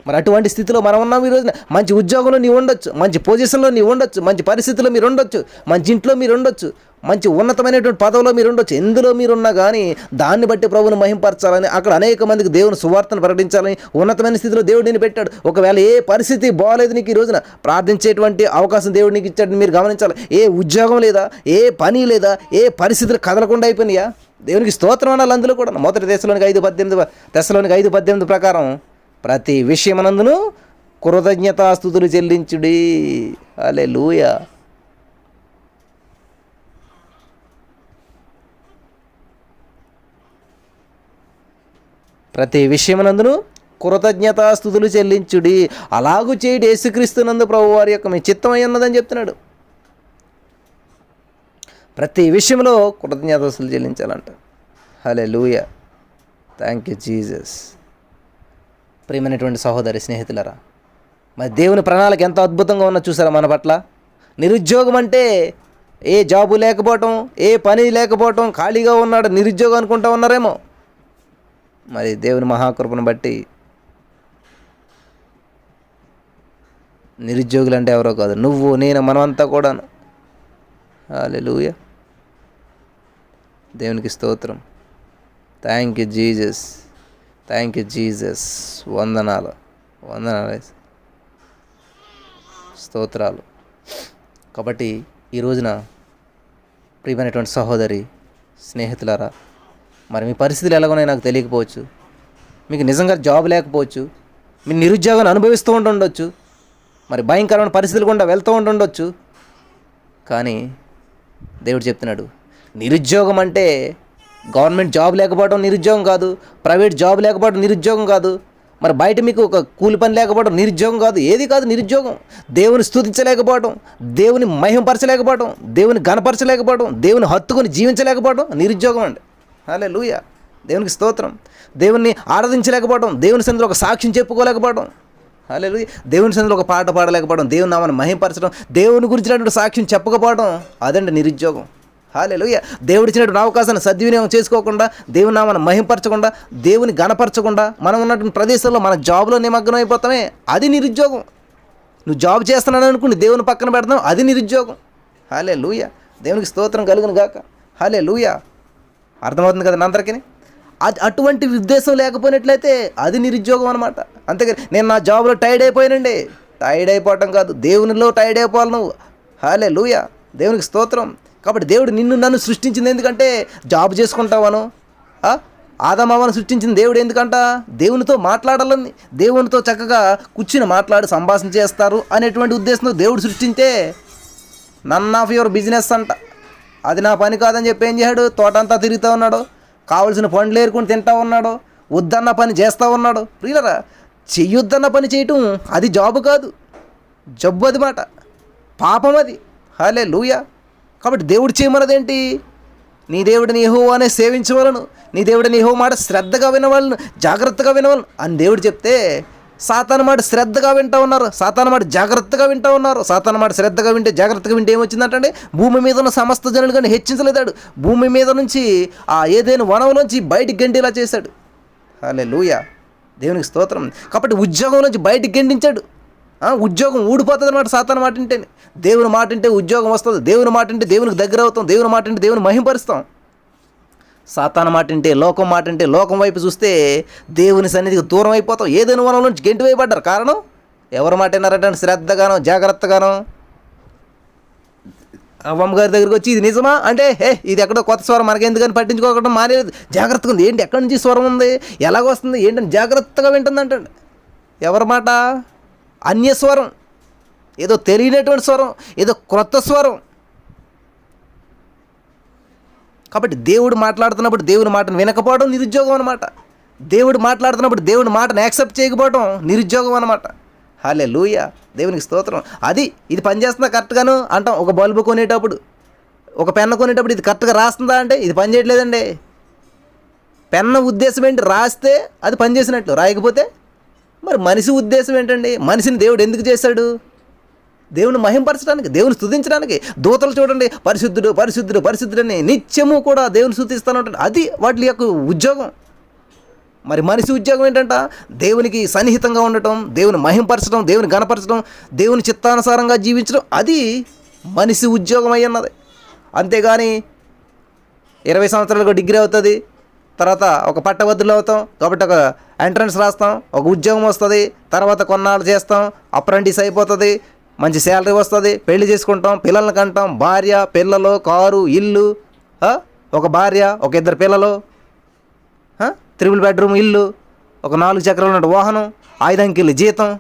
మరి అటువంటి స్థితిలో మనం ఉన్నాం ఈ రోజున. మంచి ఉద్యోగంలో నీవు ఉండొచ్చు, మంచి పొజిషన్లో నీవు ఉండొచ్చు, మంచి పరిస్థితుల్లో మీరు ఉండొచ్చు, మంచి ఇంట్లో మీరు ఉండొచ్చు, మంచి ఉన్నతమైనటువంటి పదవిలో మీరు ఉండొచ్చు. ఎందులో మీరున్నా కానీ దాన్ని బట్టి ప్రభువును మహింపరచాలని, అక్కడ అనేక మందికి దేవుని సువార్తను ప్రకటించాలని ఉన్నతమైన స్థితిలో దేవుడు నేను పెట్టాడు. ఒకవేళ ఏ పరిస్థితి బాగోలేదు నీకు ఈ రోజున, ప్రార్థించేటువంటి అవకాశం దేవుడు నీకు ఇచ్చాడు. మీరు గమనించాలి. ఏ ఉద్యోగం లేదా, ఏ పని లేదా, ఏ పరిస్థితులు కదలకుండా అయిపోయినాయా? దేవునికి స్తోత్రం అనాలి. అందులో కూడా మొదటి తెస్సలోనికి 5:18 ప్రకారం ప్రతి విషయమనందును కృతజ్ఞతాస్తుతులు చెల్లించుడి. హల్లెలూయా. ప్రతి విషయమనందును కృతజ్ఞతాస్తుతులు చెల్లించుడి, అలాగూ చేయడి యేసుక్రీస్తునందు ప్రభువారి యొక్క మీ చిత్తమై ఉన్నదని చెప్తున్నాడు. ప్రతి విషయంలో కృతజ్ఞతాస్తుతులు చెల్లించాలంట. హల్లెలూయా. Thank you Jesus. ప్రియమైనటువంటి సహోదరి స్నేహితులరా, మరి దేవుని ప్రణాళిక ఎంత అద్భుతంగా ఉన్నా చూసారా మన పట్ల. నిరుద్యోగం అంటే ఏ జాబు లేకపోవటం, ఏ పని లేకపోవటం, ఖాళీగా ఉన్నాడు నిరుద్యోగం అనుకుంటా ఉన్నారేమో. మరి దేవుని మహాకృపను బట్టి నిరుద్యోగులు అంటే ఎవరో కాదు, నువ్వు నేను మనమంతా కూడాను. హల్లెలూయా. దేవునికి స్తోత్రం. Thank you Jesus. Thank you Jesus. వందనాలు స్తోత్రాలు. కాబట్టి ఈ రోజున ప్రియమైనటువంటి సహోదరి స్నేహితులారా, మరి మీ పరిస్థితులు ఎలాగోనో నాకు తెలియకపోవచ్చు, మీకు నిజంగా జాబ్ లేకపోవచ్చు, మీరు నిరుద్యోగాన్ని అనుభవిస్తూ ఉండొచ్చు, మరి భయంకరమైన పరిస్థితులు గుండా వెళ్తూ ఉండొచ్చు. కానీ దేవుడు చెప్తున్నాడు, నిరుద్యోగం అంటే గవర్నమెంట్ జాబ్ లేకపోవడం నిరుద్యోగం కాదు, ప్రైవేట్ జాబ్ లేకపోవడం నిరుద్యోగం కాదు, మరి బయట మీకు ఒక కూలి పని లేకపోవడం నిరుద్యోగం కాదు, ఏది కాదు నిరుద్యోగం. దేవుని స్తుతించలేకపోవడం, దేవుని మహిమపరచలేకపోవడం, దేవుని గణపరచలేకపోవడం, దేవుని హత్తుకొని జీవించలేకపోవడం నిరుద్యోగం అండి. హల్లెలూయా. దేవునికి స్తోత్రం. దేవుణ్ణి ఆరాధించలేకపోవడం, దేవుని సన్నిధిలో ఒక సాక్ష్యం చెప్పుకోలేకపోవడం, హల్లెలూయా, దేవుని సన్నిధిలో ఒక పాట పాడలేకపోవడం, దేవుని నామాన్ని మహిమపరచడం, దేవుని గురించినటువంటి సాక్ష్యం చెప్పకపోవడం, అదండి నిరుద్యోగం. హల్లెలూయా. దేవుడిచ్చినటువంటి అవకాశాన్ని సద్వినియోగం చేసుకోకుండా, దేవుని నామాన్ని మహింపరచకుండా, దేవుని గణపరచకుండా మనం ఉన్నటువంటి ప్రదేశంలో మన జాబ్లో నిమగ్నం అయిపోతామే, అది నిరుద్యోగం. నువ్వు జాబ్ చేస్తున్నాను అనుకుని దేవుని పక్కన పెడతావు, అది నిరుద్యోగం. హల్లెలూయా. దేవునికి స్తోత్రం కలుగును గాక. హల్లెలూయా. అర్థమవుతుంది కదండి అందరికీ. అది అటువంటి ఉద్దేశం లేకపోయినట్లయితే అది నిరుద్యోగం అనమాట. అంతేగాని నేను నా జాబ్లో టైర్డ్ అయిపోయానండి, టైర్డ్ అయిపోవటం కాదు, దేవునిలో టైర్డ్ అయిపోవాలి నువ్వు. హల్లెలూయా. దేవునికి స్తోత్రం. కాబట్టి దేవుడు నిన్ను నన్ను సృష్టించింది ఎందుకంటే జాబ్ చేసుకుంటావాను. ఆదామావను సృష్టించింది దేవుడు ఎందుకంట, దేవునితో మాట్లాడాలని, దేవునితో చక్కగా కూర్చుని మాట్లాడి సంభాషణ చేస్తారు అనేటువంటి ఉద్దేశంతో దేవుడు సృష్టించే నన్ ఆఫ్ యువర్ బిజినెస్ అంట. అది నా పని కాదని చెప్పి ఏం చేశాడు? తోటంతా తిరుగుతూ ఉన్నాడు, కావలసిన పండ్లు ఏరుకుని తింటూ ఉన్నాడు, వద్దన్న పని చేస్తూ ఉన్నాడు. ప్రియులరా, చెయ్యొద్దన్న పని చేయటం అది జాబు కాదు, జబ్బు అది మాట, పాపం అది. హల్లెలూయా. కాబట్టి దేవుడు చేయమన్నదేంటి? నీ దేవుడిని యెహోవానే సేవించవలను, నీ దేవుడిని యెహోవా మాట శ్రద్ధగా వినవలను, జాగ్రత్తగా వినవలను అని దేవుడు చెప్తే సాతాను మాట శ్రద్ధగా వింటూ ఉన్నారు, సాతాను మాట జాగ్రత్తగా వింటూ ఉన్నారు. సాతాను మాట శ్రద్ధగా వింటే, జాగ్రత్తగా వింటే ఏమొచ్చిందంటే, భూమి మీద ఉన్న సమస్త జనులు కానీ హెచ్చించలేదాడు, భూమి మీద నుంచి ఆ ఏదైనా వనంలోంచి బయటికి గెంటేలా చేశాడు. హల్లెలూయా, దేవునికి స్తోత్రం. కాబట్టి ఉద్యోగం నుంచి బయటికి గెంటించాడు. ఉద్యోగం ఊడిపోతుంది అనమాట సాతాను మాట వింటేనే. దేవుని మాట వింటే ఉద్యోగం వస్తుంది, దేవుని మాట వింటే దేవునికి దగ్గర అవుతాం, దేవుని మాట వింటే దేవుని మహింపరుస్తాం. సాతాను మాట వింటే, లోకం మాట వింటే, లోకం వైపు చూస్తే దేవుని సన్నిధికి దూరం అయిపోతాం. ఏదైనా వనం నుంచి గెంటి వేయబడ్డారు. కారణం ఎవరి మాట విన్నారంటే శ్రద్ధగానో జాగ్రత్తగానో. అవ్వమ్మ గారి దగ్గరికి వచ్చి ఇది నిజమా అంటే, ఇది ఎక్కడో కొత్త స్వరం, మనకెందుకని పట్టించుకోకుండా మానేది, జాగ్రత్తగా ఉంది. ఏంటి, ఎక్కడి నుంచి స్వరం ఉంది, ఎలాగొస్తుంది ఏంటని జాగ్రత్తగా వింటుందంటండి. ఎవరి మాట? అన్యస్వరం, ఏదో తెలియనటువంటి స్వరం, ఏదో క్రొత్త స్వరం. కాబట్టి దేవుడు మాట్లాడుతున్నప్పుడు దేవుని మాటను వినకపోవడం నిరుద్యోగం అనమాట. దేవుడు మాట్లాడుతున్నప్పుడు దేవుని మాటను యాక్సెప్ట్ చేయకపోవడం నిరుద్యోగం అనమాట. హల్లెలూయా, దేవునికి స్తోత్రం. ఇది పనిచేస్తుందా కరెక్ట్గాను అంటాం. ఒక బల్బు కొనేటప్పుడు, ఒక పెన్ను కొనేటప్పుడు ఇది కరెక్ట్గా రాస్తుందా అంటే ఇది పని చేయట్లేదండి. పెన్ను ఉద్దేశం ఏంటి? రాస్తే అది పనిచేసినట్లు, రాయకపోతే మరి మనిషి ఉద్దేశం ఏంటండి? మనిషిని దేవుడు ఎందుకు చేశాడు? దేవుని మహింపరచడానికి, దేవుని స్తుతించడానికి. దూతలు చూడండి, పరిశుద్ధుడు పరిశుద్ధుడు పరిశుద్ధుడని నిత్యము కూడా దేవుని స్తుతిస్తూనే ఉంటాడు. అది వాటి యొక్క ఉద్యోగం. మరి మనిషి ఉద్యోగం ఏంటంట? దేవునికి సన్నిహితంగా ఉండటం, దేవుని మహింపరచడం, దేవుని గణపరచడం, దేవుని చిత్తానుసారంగా జీవించడం. అది మనిషి ఉద్యోగం అయి ఉన్నది. అంతేగాని 20 సంవత్సరాలకు డిగ్రీ అవుతుంది, తర్వాత ఒక పట్టభద్రులు అవుతాం, కాబట్టి ఒక ఎంట్రన్స్ రాస్తాం, ఒక ఉద్యోగం వస్తుంది, తర్వాత కొన్నాళ్ళు చేస్తాం, అప్రెంటిస్ అయిపోతుంది, మంచి శాలరీ వస్తుంది, పెళ్లి చేసుకుంటాం, పిల్లల్ని కంటాం, భార్య పిల్లలు, కారు, ఇల్లు, ఒక భార్య, ఒక 2 పిల్లలు, 3 బెడ్రూమ్ ఇల్లు, ఒక 4 చక్రాలు ఉన్న వాహనం, 5 అంకెలు జీతం.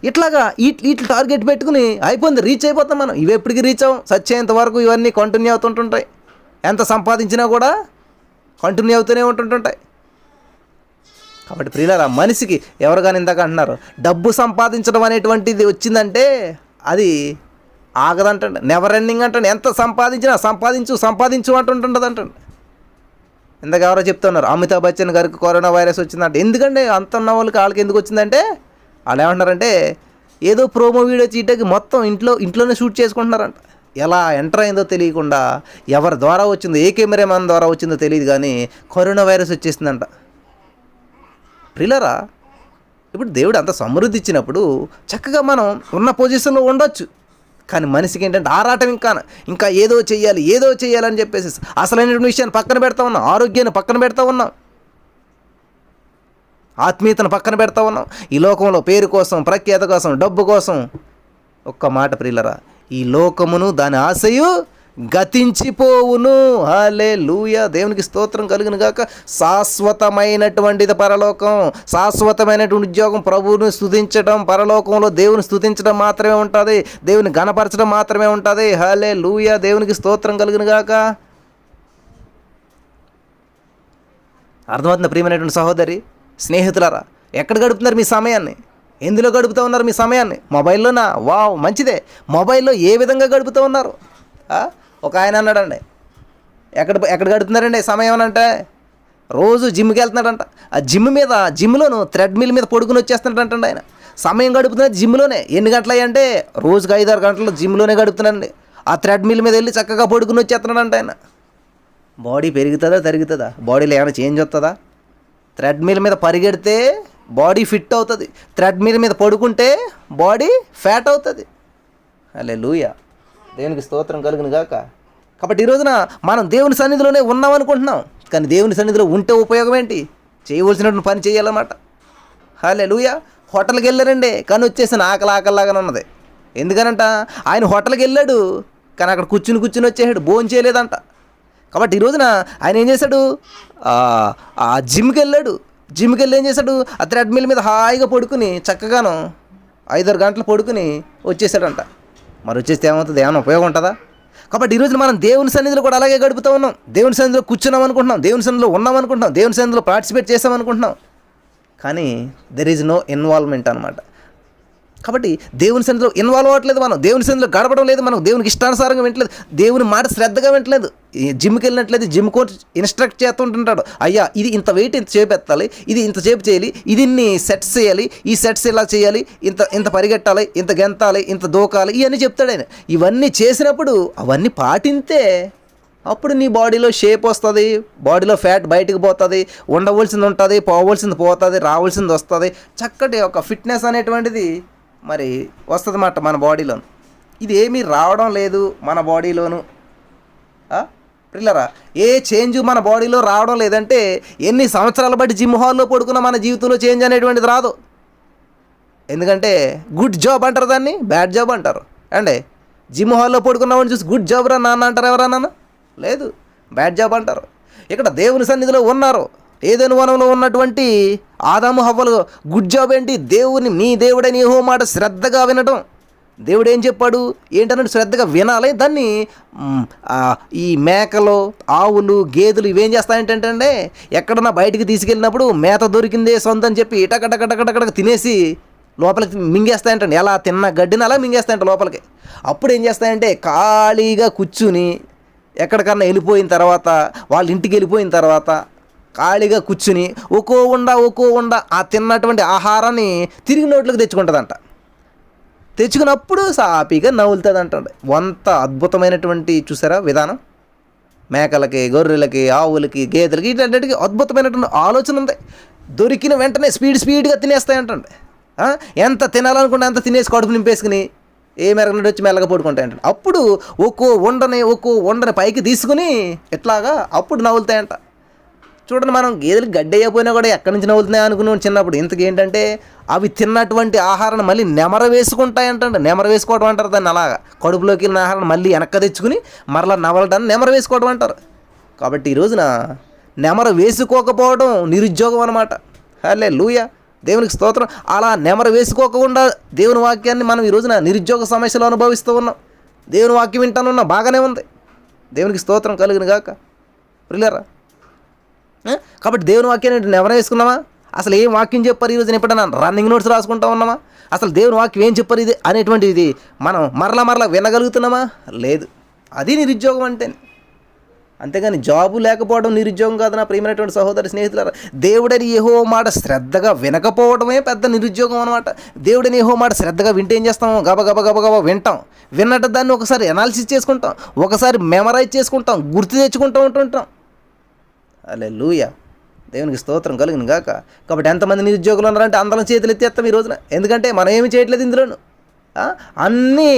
ఇట్లాగా వీటి టార్గెట్ పెట్టుకుని అయిపోయింది, రీచ్ అయిపోతాం మనం. ఇవి ఎప్పటికీ రీచ్ అవ్వం, సచ్చేంత వరకు ఇవన్నీ కంటిన్యూ అవుతుంటుంటాయి. ఎంత సంపాదించినా కూడా కంటిన్యూ అవుతూనే ఉంటుంటాయి. కాబట్టి ప్రియులారా, మనిషికి ఎవరు కానీ ఇందాక అంటున్నారు, డబ్బు సంపాదించడం అనేటువంటిది వచ్చిందంటే అది ఆగదంటండి, నెవర్ ఎండింగ్ అంటండి. ఎంత సంపాదించినా సంపాదించు అంటుంటుంది అంటండి. ఇందాక ఎవరో చెప్తున్నారు, అమితాబ్ బచ్చన్ గారికి కరోనా వైరస్ వచ్చిందంటే. ఎందుకంటే అంత ఉన్న వాళ్ళకి ఎందుకు వచ్చిందంటే, వాళ్ళు ఏమంటున్నారంటే ఏదో ప్రోమో వీడియో చీటకి మొత్తం ఇంట్లోనే షూట్ చేసుకుంటున్నారంట. ఎలా ఎంటర్ అయిందో తెలియకుండా, ఎవరి ద్వారా వచ్చిందో, ఏ కెమెరామెన్ ద్వారా వచ్చిందో తెలియదు కానీ కరోనా వైరస్ వచ్చేసిందంట. ప్రియులారా, ఇప్పుడు దేవుడు అంత సమృద్ధి ఇచ్చినప్పుడు చక్కగా మనం ఉన్న పొజిషన్లో ఉండొచ్చు. కానీ మనిషికి ఏంటంటే ఆరాటం, ఇంకా ఏదో చేయాలని చెప్పేసి అసలైనటువంటి విషయాన్ని పక్కన పెడతా ఉన్నాం, ఆరోగ్యాన్ని పక్కన పెడతా ఉన్నాం, ఆత్మీయతను పక్కన పెడతా ఉన్నాం. ఈ లోకంలో పేరు కోసం, ప్రఖ్యాత కోసం, డబ్బు కోసం. ఒక్క మాట ప్రియులారా, ఈ లోకమును దాని ఆశయు గతించిపోవును. హల్లెలూయా, దేవునికి స్తోత్రం కలుగును గాక. శాశ్వతమైనటువంటిది పరలోకం, శాశ్వతమైనటువంటి ఉద్యోగం, ప్రభువుని స్తుతించడం. పరలోకంలో దేవుని స్తుతించడం మాత్రమే ఉంటుంది, దేవుని గణపరచడం మాత్రమే ఉంటుంది. హల్లెలూయా, దేవునికి స్తోత్రం కలుగును గాక. అర్థమవుతుంది ప్రియమైనటువంటి సహోదరి, స్నేహితులారా, ఎక్కడ గడుపుతున్నారు మీ సమయాన్ని? ఎందులో గడుపుతూ ఉన్నారు మీ సమయాన్ని? మొబైల్లోనా? వావ్, మంచిదే. మొబైల్లో ఏ విధంగా గడుపుతూ ఉన్నారు? ఒక ఆయన అన్నాడండి, ఎక్కడ గడుపుతున్నారండి సమయం అని అంటే, రోజు జిమ్కి వెళ్తున్నాడంట. ఆ జిమ్లోను థ్రెడ్మిల్ మీద పడుకుని వచ్చేస్తున్నాడంటండి ఆయన. సమయం గడుపుతున్నది జిమ్లోనే. ఎన్ని గంటలు అయ్యి అంటే రోజుకి 5-6 గంటలు జిమ్లోనే గడుపుతున్నాడండి. ఆ థ్రెడ్మిల్ మీద వెళ్ళి చక్కగా పడుకుని వచ్చేస్తున్నాడంట ఆయన. బాడీ పెరుగుతుందా తరుగుతుందా? బాడీలో ఏమైనా చేంజ్ వస్తుందా? థ్రెడ్మిల్ మీద పరిగెడితే బాడీ ఫిట్ అవుతుంది, థ్రెడ్మిల్ మీద పడుకుంటే బాడీ ఫ్యాట్ అవుతుంది. హల్లెలూయా, దేవునికి స్తోత్రం కలుగును గాక. కాబట్టి ఈ రోజున మనం దేవుని సన్నిధిలోనే ఉన్నాం అనుకుంటున్నాం, కానీ దేవుని సన్నిధిలో ఉంటే ఉపయోగం ఏంటి? చేయవలసినటువంటి పని చేయాలన్నమాట. హల్లెలూయా. హోటల్కి వెళ్ళారండి, కానీ వచ్చేసిన ఆకలాగానే ఉన్నది. ఎందుకనంట, ఆయన హోటల్కి వెళ్ళాడు కానీ అక్కడ కూర్చుని వచ్చేసాడు, భోజనం చేయలేదంట. కాబట్టి ఈ రోజున ఆయన ఏం చేశాడు? ఆ జిమ్కి వెళ్ళి ఏం చేశాడు? ఆ థ్రెడ్మిల్ మీద హాయిగా పడుకుని చక్కగాను 5-6 గంటలు పడుకుని వచ్చేసాడంట. మరి వచ్చేస్తే ఏమవుతుంది? ఏమైనా ఉపయోగం ఉంటుందా? కాబట్టి ఈరోజు మనం దేవుని సన్నిధిలో కూడా అలాగే గడుపుతూ ఉన్నాం. దేవుని సన్నిధిలో కూర్చున్నాం అనుకుంటున్నాం, దేవుని సన్నిధిలో ఉన్నాం అనుకుంటున్నాం, దేవుని సన్నిధిలో పార్టిసిపేట్ చేసాం అనుకుంటున్నాం, కానీ దెర్ ఈజ్ నో ఇన్వాల్వ్మెంట్ అనమాట. కాబట్టి దేవుని సన్నిధిలో ఇన్వాల్వ్ అవ్వట్లేదు, మనం దేవుని సన్నిధిలో గడపడం లేదు, మనం దేవునికి ఇష్టానుసారంగా వింటలేదు, దేవుని మాట శ్రద్ధగా వింటలేదు. జిమ్కి వెళ్ళినట్లయితే జిమ్ కోచ్ ఇన్స్ట్రక్ట్ చేస్తుంటుంటాడు, అయ్యా ఇది ఇంత వెయిట్ ఇంత చేపు ఎత్తాలి, ఇది ఇంత చేపు చేయాలి, ఇది ఇన్ని సెట్స్ చేయాలి, ఈ సెట్స్ ఇలా చేయాలి, ఇంత ఇంత పరిగెట్టాలి, ఇంత గెంతాలి, ఇంత దూకాలి, ఇవన్నీ చెప్తాడు ఆయన. ఇవన్నీ చేసినప్పుడు అవన్నీ పాటింతే అప్పుడు నీ బాడీలో షేప్ వస్తుంది, బాడీలో ఫ్యాట్ బయటకు పోతుంది, ఉండవలసింది ఉంటుంది, పోవలసింది పోతుంది, రావాల్సింది వస్తుంది, చక్కటి ఒక ఫిట్నెస్ అనేటువంటిది మరి వస్తుంది అన్నమాట మన బాడీలోను. ఇది ఏమీ రావడం లేదు మన బాడీలోను. పిల్లరా, ఏ చేంజ్ మన బాడీలో రావడం లేదంటే ఎన్ని సంవత్సరాలు బట్టి జిమ్ హాల్లో పడుకున్న మన జీవితంలో చేంజ్ అనేటువంటిది రాదు. ఎందుకంటే గుడ్ జాబ్ అంటారు, దాన్ని బ్యాడ్ జాబ్ అంటారు అండి. జిమ్ హాల్లో పడుకున్నవాడిని చూసి గుడ్ జాబ్ రా నాన్న అంటారు ఎవరన్నా? లేదు, బ్యాడ్ జాబ్ అంటారు. ఇక్కడ దేవుని సన్నిధిలో ఉన్నారు, ఏదైనా వనంలో ఉన్నటువంటి ఆదాము హవ్వలు గుడ్ జాబ్ ఏంటి? దేవుని నీ దేవుడని యెహోవా మాట శ్రద్ధగా వినడం. దేవుడు ఏం చెప్పాడు ఏంటన్నట్టు శ్రద్ధగా వినాలి. దాన్ని ఈ మేకలు, ఆవులు, గేదెలు ఇవేం చేస్తాయంటే ఎక్కడన్నా బయటికి తీసుకెళ్ళినప్పుడు మేత దొరికిందే సొంతం అని చెప్పి ఇటకటకటకటక తినేసి లోపలికి మింగేస్తాయంటండి. ఎలా తిన్న గడ్డిని అలా మింగేస్తాయంట లోపలికి. అప్పుడు ఏం చేస్తాయంటే ఖాళీగా కూర్చుని ఎక్కడికన్నా వెళ్ళిపోయిన తర్వాత, వాళ్ళ ఇంటికి వెళ్ళిపోయిన తర్వాత ఖాళీగా కూర్చుని ఒక్కో ఉండ ఆ తిన్నటువంటి ఆహారాన్ని తిరిగి నోట్లోకి తెచ్చుకుంటుందంట. తెచ్చుకున్నప్పుడు సాపీగా నవ్వులుతుంది అంటండి. వంత అద్భుతమైనటువంటి చూసారా విధానం. మేకలకి, గొర్రెలకి, ఆవులకి, గేదెలకి ఇట్లాంటికి అద్భుతమైనటువంటి ఆలోచన ఉంది. దొరికిన వెంటనే స్పీడ్గా తినేస్తాయంటండి. ఎంత తినాలనుకుంటే అంత తినేసి కడుపు నింపేసుకుని ఏ మెరగనట్టు వచ్చి మెల్లగా పడుకుంటాయంట. అప్పుడు ఒక్కో ఉండని పైకి తీసుకుని ఇట్లాగా అప్పుడు నవ్వులుతాయంట. చూడండి, మనం గేదెలు గడ్డి అయిపోయినా కూడా ఎక్కడి నుంచి నవ్వులుతున్నాయి అనుకున్నాం చిన్నప్పుడు. ఇంతకు ఏంటంటే అవి తిన్నటువంటి ఆహారాన్ని మళ్ళీ నెమర వేసుకుంటాయంటండి. నెమర వేసుకోవడం అంటారు దాన్ని. అలాగా కడుపులోకి వెళ్ళిన ఆహారాన్ని మళ్ళీ వెనక్కి తెచ్చుకుని మరలా నవలడాన్ని నెమర వేసుకోవడం అంటారు. కాబట్టి ఈ రోజున నెమర వేసుకోకపోవడం నిరుద్యోగం అనమాట. హల్లెలూయా, దేవునికి స్తోత్రం. అలా నెమర వేసుకోకుండా దేవుని వాక్యాన్ని మనం ఈ రోజున నిరుద్యోగ సమస్యలు అనుభవిస్తూ ఉన్నాం. దేవుని వాక్యం వింటానున్నా బాగానే ఉంది, దేవునికి స్తోత్రం కలుగును గాక ప్రియులారా. కాబట్టి దేవుని వాక్యాన్ని నెమర వేసుకున్నామా? అసలు ఏం వాక్యం చెప్పారు ఈరోజు? ఎప్పుడన్నా రన్నింగ్ నోట్స్ రాసుకుంటా ఉన్నామా? అసలు దేవుని వాక్యం ఏం చెప్పారు ఇది అనేటువంటిది మనం మరలా వినగలుగుతున్నామా? లేదు. అది నిరుద్యోగం అంటే. అంతేగాని జాబు లేకపోవడం నిరుద్యోగం కాదు నా ప్రియమైనటువంటి సహోదరి స్నేహితులారా. దేవుడని యెహోవా మాట శ్రద్ధగా వినకపోవడమే పెద్ద నిరుద్యోగం అనమాట. దేవుడని యెహోవా మాట శ్రద్ధగా వింటే ఏం చేస్తాం? గబగబ వింటాం. విన్నట్టు దాన్ని ఒకసారి అనాలిసిస్ చేసుకుంటాం, ఒకసారి మెమరైజ్ చేసుకుంటాం, గుర్తు తెచ్చుకుంటూ ఉంటుంటాం. హల్లెలూయా, దేవునికి స్తోత్రం కలుగును గాక. కాబట్టి ఎంతమంది నిరుద్యోగులు ఉన్నారంటే అందరం చేతులు ఎత్తేస్తాం ఈ రోజున. ఎందుకంటే మనం ఏమి చేయట్లేదు ఇందులోను. అన్నీ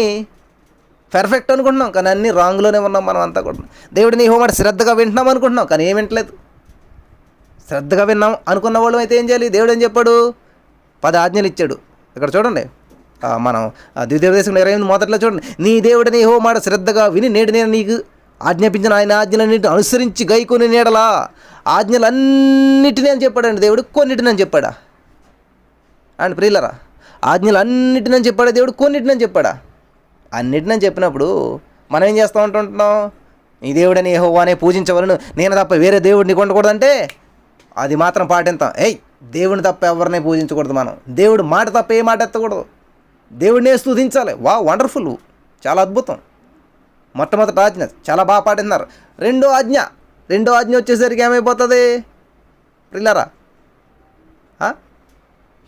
పర్ఫెక్ట్ అనుకుంటున్నాం, కానీ అన్నీ రాంగ్లోనే ఉన్నాం మనం అంతా కూడా. దేవుడిని యెహోవా మాట శ్రద్ధగా వింటున్నాం అనుకుంటున్నాం, కానీ ఏం వింటలేదు. శ్రద్ధగా విన్నాం అనుకున్న వాళ్ళు అయితే ఏం చేయాలి? దేవుడు ఏం చెప్పాడు? 10 ఆజ్ఞలు ఇచ్చాడు. ఇక్కడ చూడండి, మనం ద్వితీయోపదేశం 28 మొదట్లో చూడండి. నీ దేవుడిని యెహోవా మాట శ్రద్ధగా విని నేడు నేను నీకు ఆజ్ఞాపించిన ఆయన ఆజ్ఞలన్నింటిని అనుసరించి గైకొని నీడలా. ఆజ్ఞలన్నిటినీ అని చెప్పాడండి దేవుడు, కొన్నిటిని అని చెప్పాడా అండ్ ప్రియులరా? ఆజ్ఞలన్నిటిని అని చెప్పాడా దేవుడు, కొన్నిటిని అని చెప్పాడా? అన్నిటిని చెప్పినప్పుడు మనం ఏం చేస్తూ ఉంటుంటున్నాం? ఈ దేవుడని యెహోవానే పూజించవలను, నేను తప్ప వేరే దేవుడిని కొనకూడదంటే అది మాత్రం పాటింతాం. దేవుడిని తప్ప ఎవరిని పూజించకూడదు మనం. దేవుడు మాట తప్ప ఏ మాట ఎత్తకూడదు. దేవుడినే స్తుతించాలి. వండర్ఫుల్, చాలా అద్భుతం. మొట్టమొదటి ఆజ్ఞ చాలా బాగా పాటిస్తున్నారు. రెండో ఆజ్ఞ వచ్చేసరికి ఏమైపోతుంది ప్రియులారా?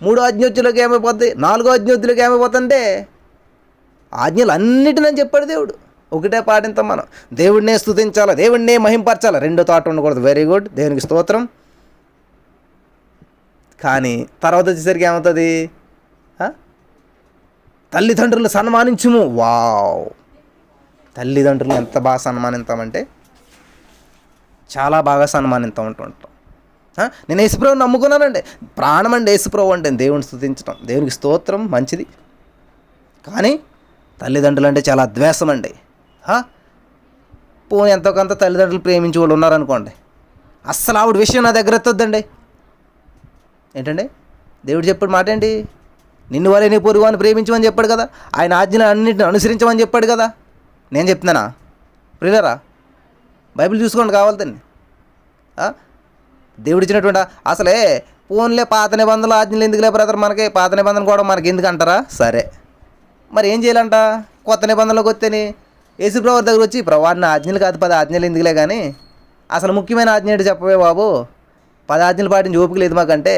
3వ ఆజ్ఞ వచ్చేలోకి ఏమైపోతుంది? 4వ ఆజ్ఞ వచ్చేలోకి ఏమైపోతుందంటే ఆజ్ఞలు అన్నిటిని చెప్పాడు దేవుడు. ఒకటే పాటింతాం మనం. దేవుడినే స్తుతించాలి, దేవుడినే మహింపరచాలి. రెండో థాట్ ఉండకూడదు. వెరీ గుడ్, దేవునికి స్తోత్రం. కానీ తర్వాత వచ్చేసరికి ఏమవుతుంది? తల్లిదండ్రులను సన్మానించుము. వావ్, తల్లిదండ్రులను ఎంత బాగా సన్మానిస్తామంటే చాలా బాగా సన్మానిస్తూ ఉంటుంటాం. నేను యేసుప్రభుని నమ్ముకున్నానండి, ప్రాణం అండి యేసుప్రభు అంటే దేవుని స్తుతించడం. దేవునికి స్తోత్రం, మంచిది. కానీ తల్లిదండ్రులు అంటే చాలా ద్వేషం అండి. పోనీ ఎంతో కొంత తల్లిదండ్రులు ప్రేమించి వాళ్ళు ఉన్నారనుకోండి, అస్సలు ఆవిడ విషయం నా దగ్గర ఎత్తొద్దండి. ఏంటండి దేవుడు చెప్పాడు మాట ఏంటి? నిన్ను వలే నీ పొరుగువాన్ని ప్రేమించమని చెప్పాడు కదా. ఆయన ఆజ్ఞలు అన్నింటిని అనుసరించమని చెప్పాడు కదా. నేను చెప్తున్నానా? ప్రియులరా, బైబిల్ చూసుకోండి కావాలండి. దేవుడు ఇచ్చినటువంటి అసలే ఫోన్లే పాత నిబంధనలు ఆజ్ఞలు ఎందుకులే బ్రదర్, మనకి పాత నిబంధన కూడా మనకి ఎందుకు అంటారా? సరే, మరి ఏం చేయాలంట? కొత్త నిబంధనలోకి వస్తేని యేసుప్రభు దగ్గర వచ్చి, ప్రవాడిని ఆజ్ఞలు కాదు 10 ఆజ్ఞలు ఎందుకులే కానీ అసలు ముఖ్యమైన ఆజ్ఞ ఏంటి చెప్పవే బాబు, 10 ఆజ్ఞలు పాటించి ఓపిక లేదు మాకంటే.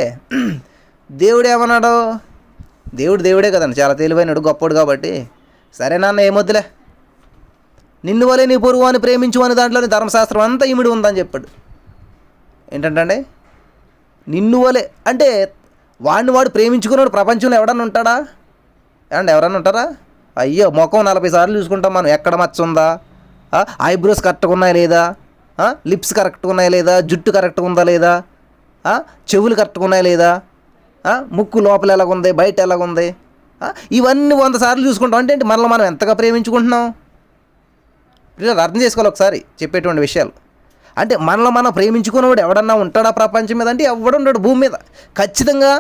దేవుడు ఏమన్నాడు? దేవుడే కదండి, చాలా తెలివైనడు, గొప్పడు కాబట్టి, సరే నాన్న ఏమొద్దులే, నిన్ను వలే నీ పొరుగు అని ప్రేమించు అని దాంట్లోని ధర్మశాస్త్రం అంతా ఇమిడి ఉందని చెప్పాడు. ఏంటంటే నిన్ను వలే అంటే వాడు ప్రేమించుకున్నాడు ప్రపంచంలో ఎవడన్నా ఉంటాడా? ఏమండి, ఎవరన్నా ఉంటారా? అయ్యో, ముఖం 40 సార్లు చూసుకుంటాం మనం, ఎక్కడ మచ్చ ఉందా, ఐబ్రోస్ కరెక్ట్గా ఉన్నాయా లేదా, లిప్స్ కరెక్ట్గా ఉన్నాయా లేదా, జుట్టు కరెక్ట్గా ఉందా లేదా, చెవులు కరెక్ట్గా ఉన్నాయా లేదా, ముక్కు లోపల ఎలాగుంది, బయట ఎలాగుంది, ఇవన్నీ 100 సార్లు చూసుకుంటాం. అంటే మనల్ని మనం ఎంతగా ప్రేమించుకుంటున్నాం? పిల్లలు అర్థం చేసుకోవాలి ఒకసారి చెప్పేటువంటి విషయాలు. అంటే మనల్ని మనం ప్రేమించుకున్నవాడు ఎవడన్నా ఉంటాడా ప్రపంచం మీద? అంటే ఎవడున్నాడు భూమి మీద. ఖచ్చితంగా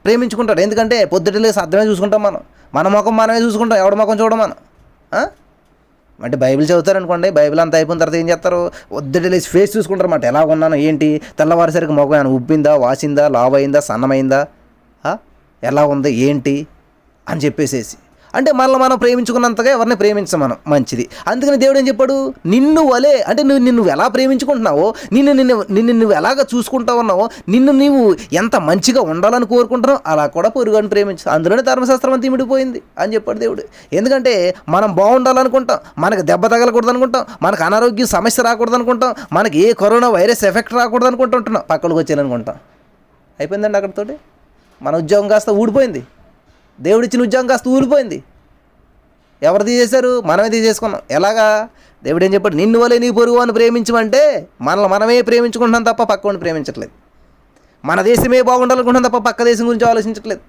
ప్రేమించుకుంటాడు. ఎందుకంటే పొద్దుట లేసి అర్థమే చూసుకుంటాం మనం, మన ముఖం మనమే చూసుకుంటాం, ఎవడి ముఖం చూడం మనం. అంటే బైబిల్ చదువుతారనుకోండి, బైబిల్ అంతా అయిపోయిన తర్వాత ఏం చేస్తారు? పొద్దుట లేసి ఫేస్ చూసుకుంటారు అన్నమాట, ఎలా ఉన్నాను ఏంటి, తెల్లవారిసరికి ముఖం ఏమైనా ఉబ్బిందా, వాసిందా, లావైందా, సన్నమైందా, ఎలా ఉంది ఏంటి అని చెప్పేసేసి. అంటే మనల్ని మనం ప్రేమించుకున్నంతగా ఎవరిని ప్రేమించం మనం, మంచిది. అందుకని దేవుడు ఏం చెప్పాడు? నిన్ను వలే అంటే నిన్ను ఎలా ప్రేమించుకుంటున్నావో, నిన్ను ఎలాగ చూసుకుంటా ఉన్నావో, నీవు ఎంత మంచిగా ఉండాలని కోరుకుంటున్నావు అలా కూడా పొరుగుని ప్రేమించు. అందులోనే ధర్మశాస్త్రం అంతా ఇమిడిపోయింది అని చెప్పాడు దేవుడు. ఎందుకంటే మనం బాగుండాలనుకుంటాం, మనకు దెబ్బ తగలకూడదు అనుకుంటాం, మనకు అనారోగ్య సమస్య రాకూడదు అనుకుంటాం, మనకి ఏ కరోనా వైరస్ ఎఫెక్ట్ రాకూడదు అనుకుంటుంటున్నాం, పక్కలకు వచ్చాననుకుంటాం. అయిపోయిందండి అక్కడితోటి. మన ఉద్యోగం కాస్త ఊడిపోయింది, దేవుడిచ్చిన ఉద్యోగం కాస్త ఊలిపోయింది. ఎవరు తీసేశారు? మనమే తీసేసుకున్నాం. ఎలాగా? దేవుడు ఏం చెప్పాడు? నిన్ను వలే నీ పొరుగు అని ప్రేమించమంటే మనల్ని మనమే ప్రేమించుకుంటున్నాం తప్ప పక్కని ప్రేమించట్లేదు. మన దేశమే బాగుండాలనుకుంటున్నాం తప్ప పక్క దేశం గురించి ఆలోచించట్లేదు.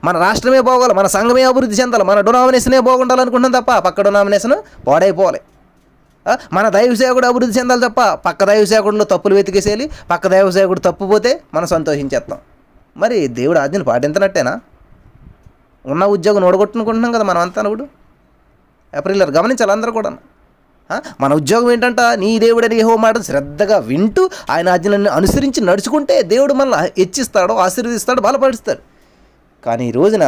మన రాష్ట్రమే బాగోవాలి, మన సంఘమే అభివృద్ధి చెందాలి, మన డొనామినేషనే బాగుండాలనుకుంటున్నాం తప్ప పక్క డొనామినేషన్ పాడైపోవాలి. మన దైవసేవకుడు అభివృద్ధి చెందాలి తప్ప పక్క దైవసేవకుడిలో తప్పులు వెతికేసేయాలి. పక్క దైవసేవకుడు తప్పు పోతే మనం సంతోషించేస్తాం. మరి దేవుడు ఆజ్ఞలు పాటించినట్టేనా? ఉన్న ఉద్యోగం ఓడగొట్టుకుంటున్నాం కదా మనం అంతా. కూడా ఏప్రిల్ గమనించాలి అందరూ కూడా. మన ఉద్యోగం ఏంటంట? నీ దేవుడని యెహోవా మాట శ్రద్ధగా వింటూ ఆయన ఆజ్ఞలను అనుసరించి నడుచుకుంటే దేవుడు మనల్ని హెచ్చిస్తాడు, ఆశీర్వదిస్తాడు, బలపరుస్తాడు. కానీ ఈ రోజున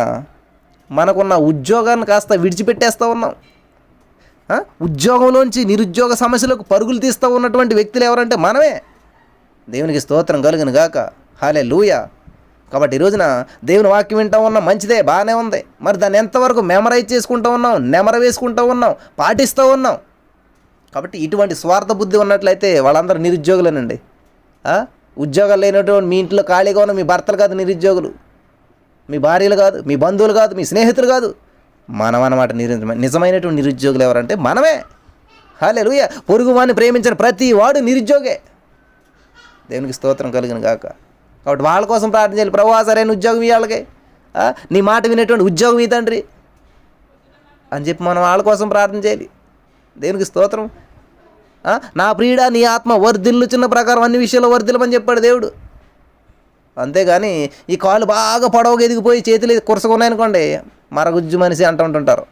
మనకున్న ఉద్యోగాన్ని కాస్త విడిచిపెట్టేస్తూ ఉన్నాం. ఉద్యోగంలోంచి నిరుద్యోగ సమస్యలకు పరుగులు తీస్తూ ఉన్నటువంటి వ్యక్తులు ఎవరంటే మనమే. దేవునికి స్తోత్రం కలుగును గాక. హల్లెలూయా. కాబట్టి ఈ రోజున దేవుని వాక్యం వింటూ ఉన్నాం, మంచిదే, బాగానే ఉంది. మరి దాన్ని ఎంతవరకు మెమరైజ్ చేసుకుంటూ ఉన్నాం, నెమర వేసుకుంటూ ఉన్నాం, పాటిస్తూ ఉన్నాం. కాబట్టి ఇటువంటి స్వార్థ బుద్ధి ఉన్నట్లయితే వాళ్ళందరూ నిరుద్యోగులేనండి. ఉద్యోగాలు లేనటువంటి మీ ఇంట్లో ఖాళీగా ఉన్న మీ భర్తలు కాదు నిరుద్యోగులు, మీ భార్యలు కాదు, మీ బంధువులు కాదు, మీ స్నేహితులు కాదు, మనం అన్నమాట. నిజమైనటువంటి నిరుద్యోగులు ఎవరంటే మనమే. హల్లెలూయా. పొరుగువాన్ని ప్రేమించిన ప్రతి వాడు నిరుద్యోగే. దేవునికి స్తోత్రం కలుగును గాక. కాబట్టి వాళ్ళ కోసం ప్రార్థన చేయాలి. ప్రభువా సరైన ఉద్యోగం ఇవ్వాళ్ళకి, నీ మాట వినేటువంటి ఉద్యోగం ఈ తండ్రి అని చెప్పి మనం వాళ్ళ కోసం ప్రార్థన చేయాలి. దేవునికి స్తోత్రం. నా ప్రియుడా నీ ఆత్మ వర్ధిల్లు చిన్న ప్రకారం అన్ని విషయాల్లో వర్ధిల్లమని చెప్పాడు దేవుడు. అంతేగాని ఈ కాళ్ళు బాగా పొడవుగా ఎదిగిపోయి చేతులు కురసగా ఉన్నాయనుకోండి, మరగుజ్జు మనిషి అంటూ ఉంటుంటారు.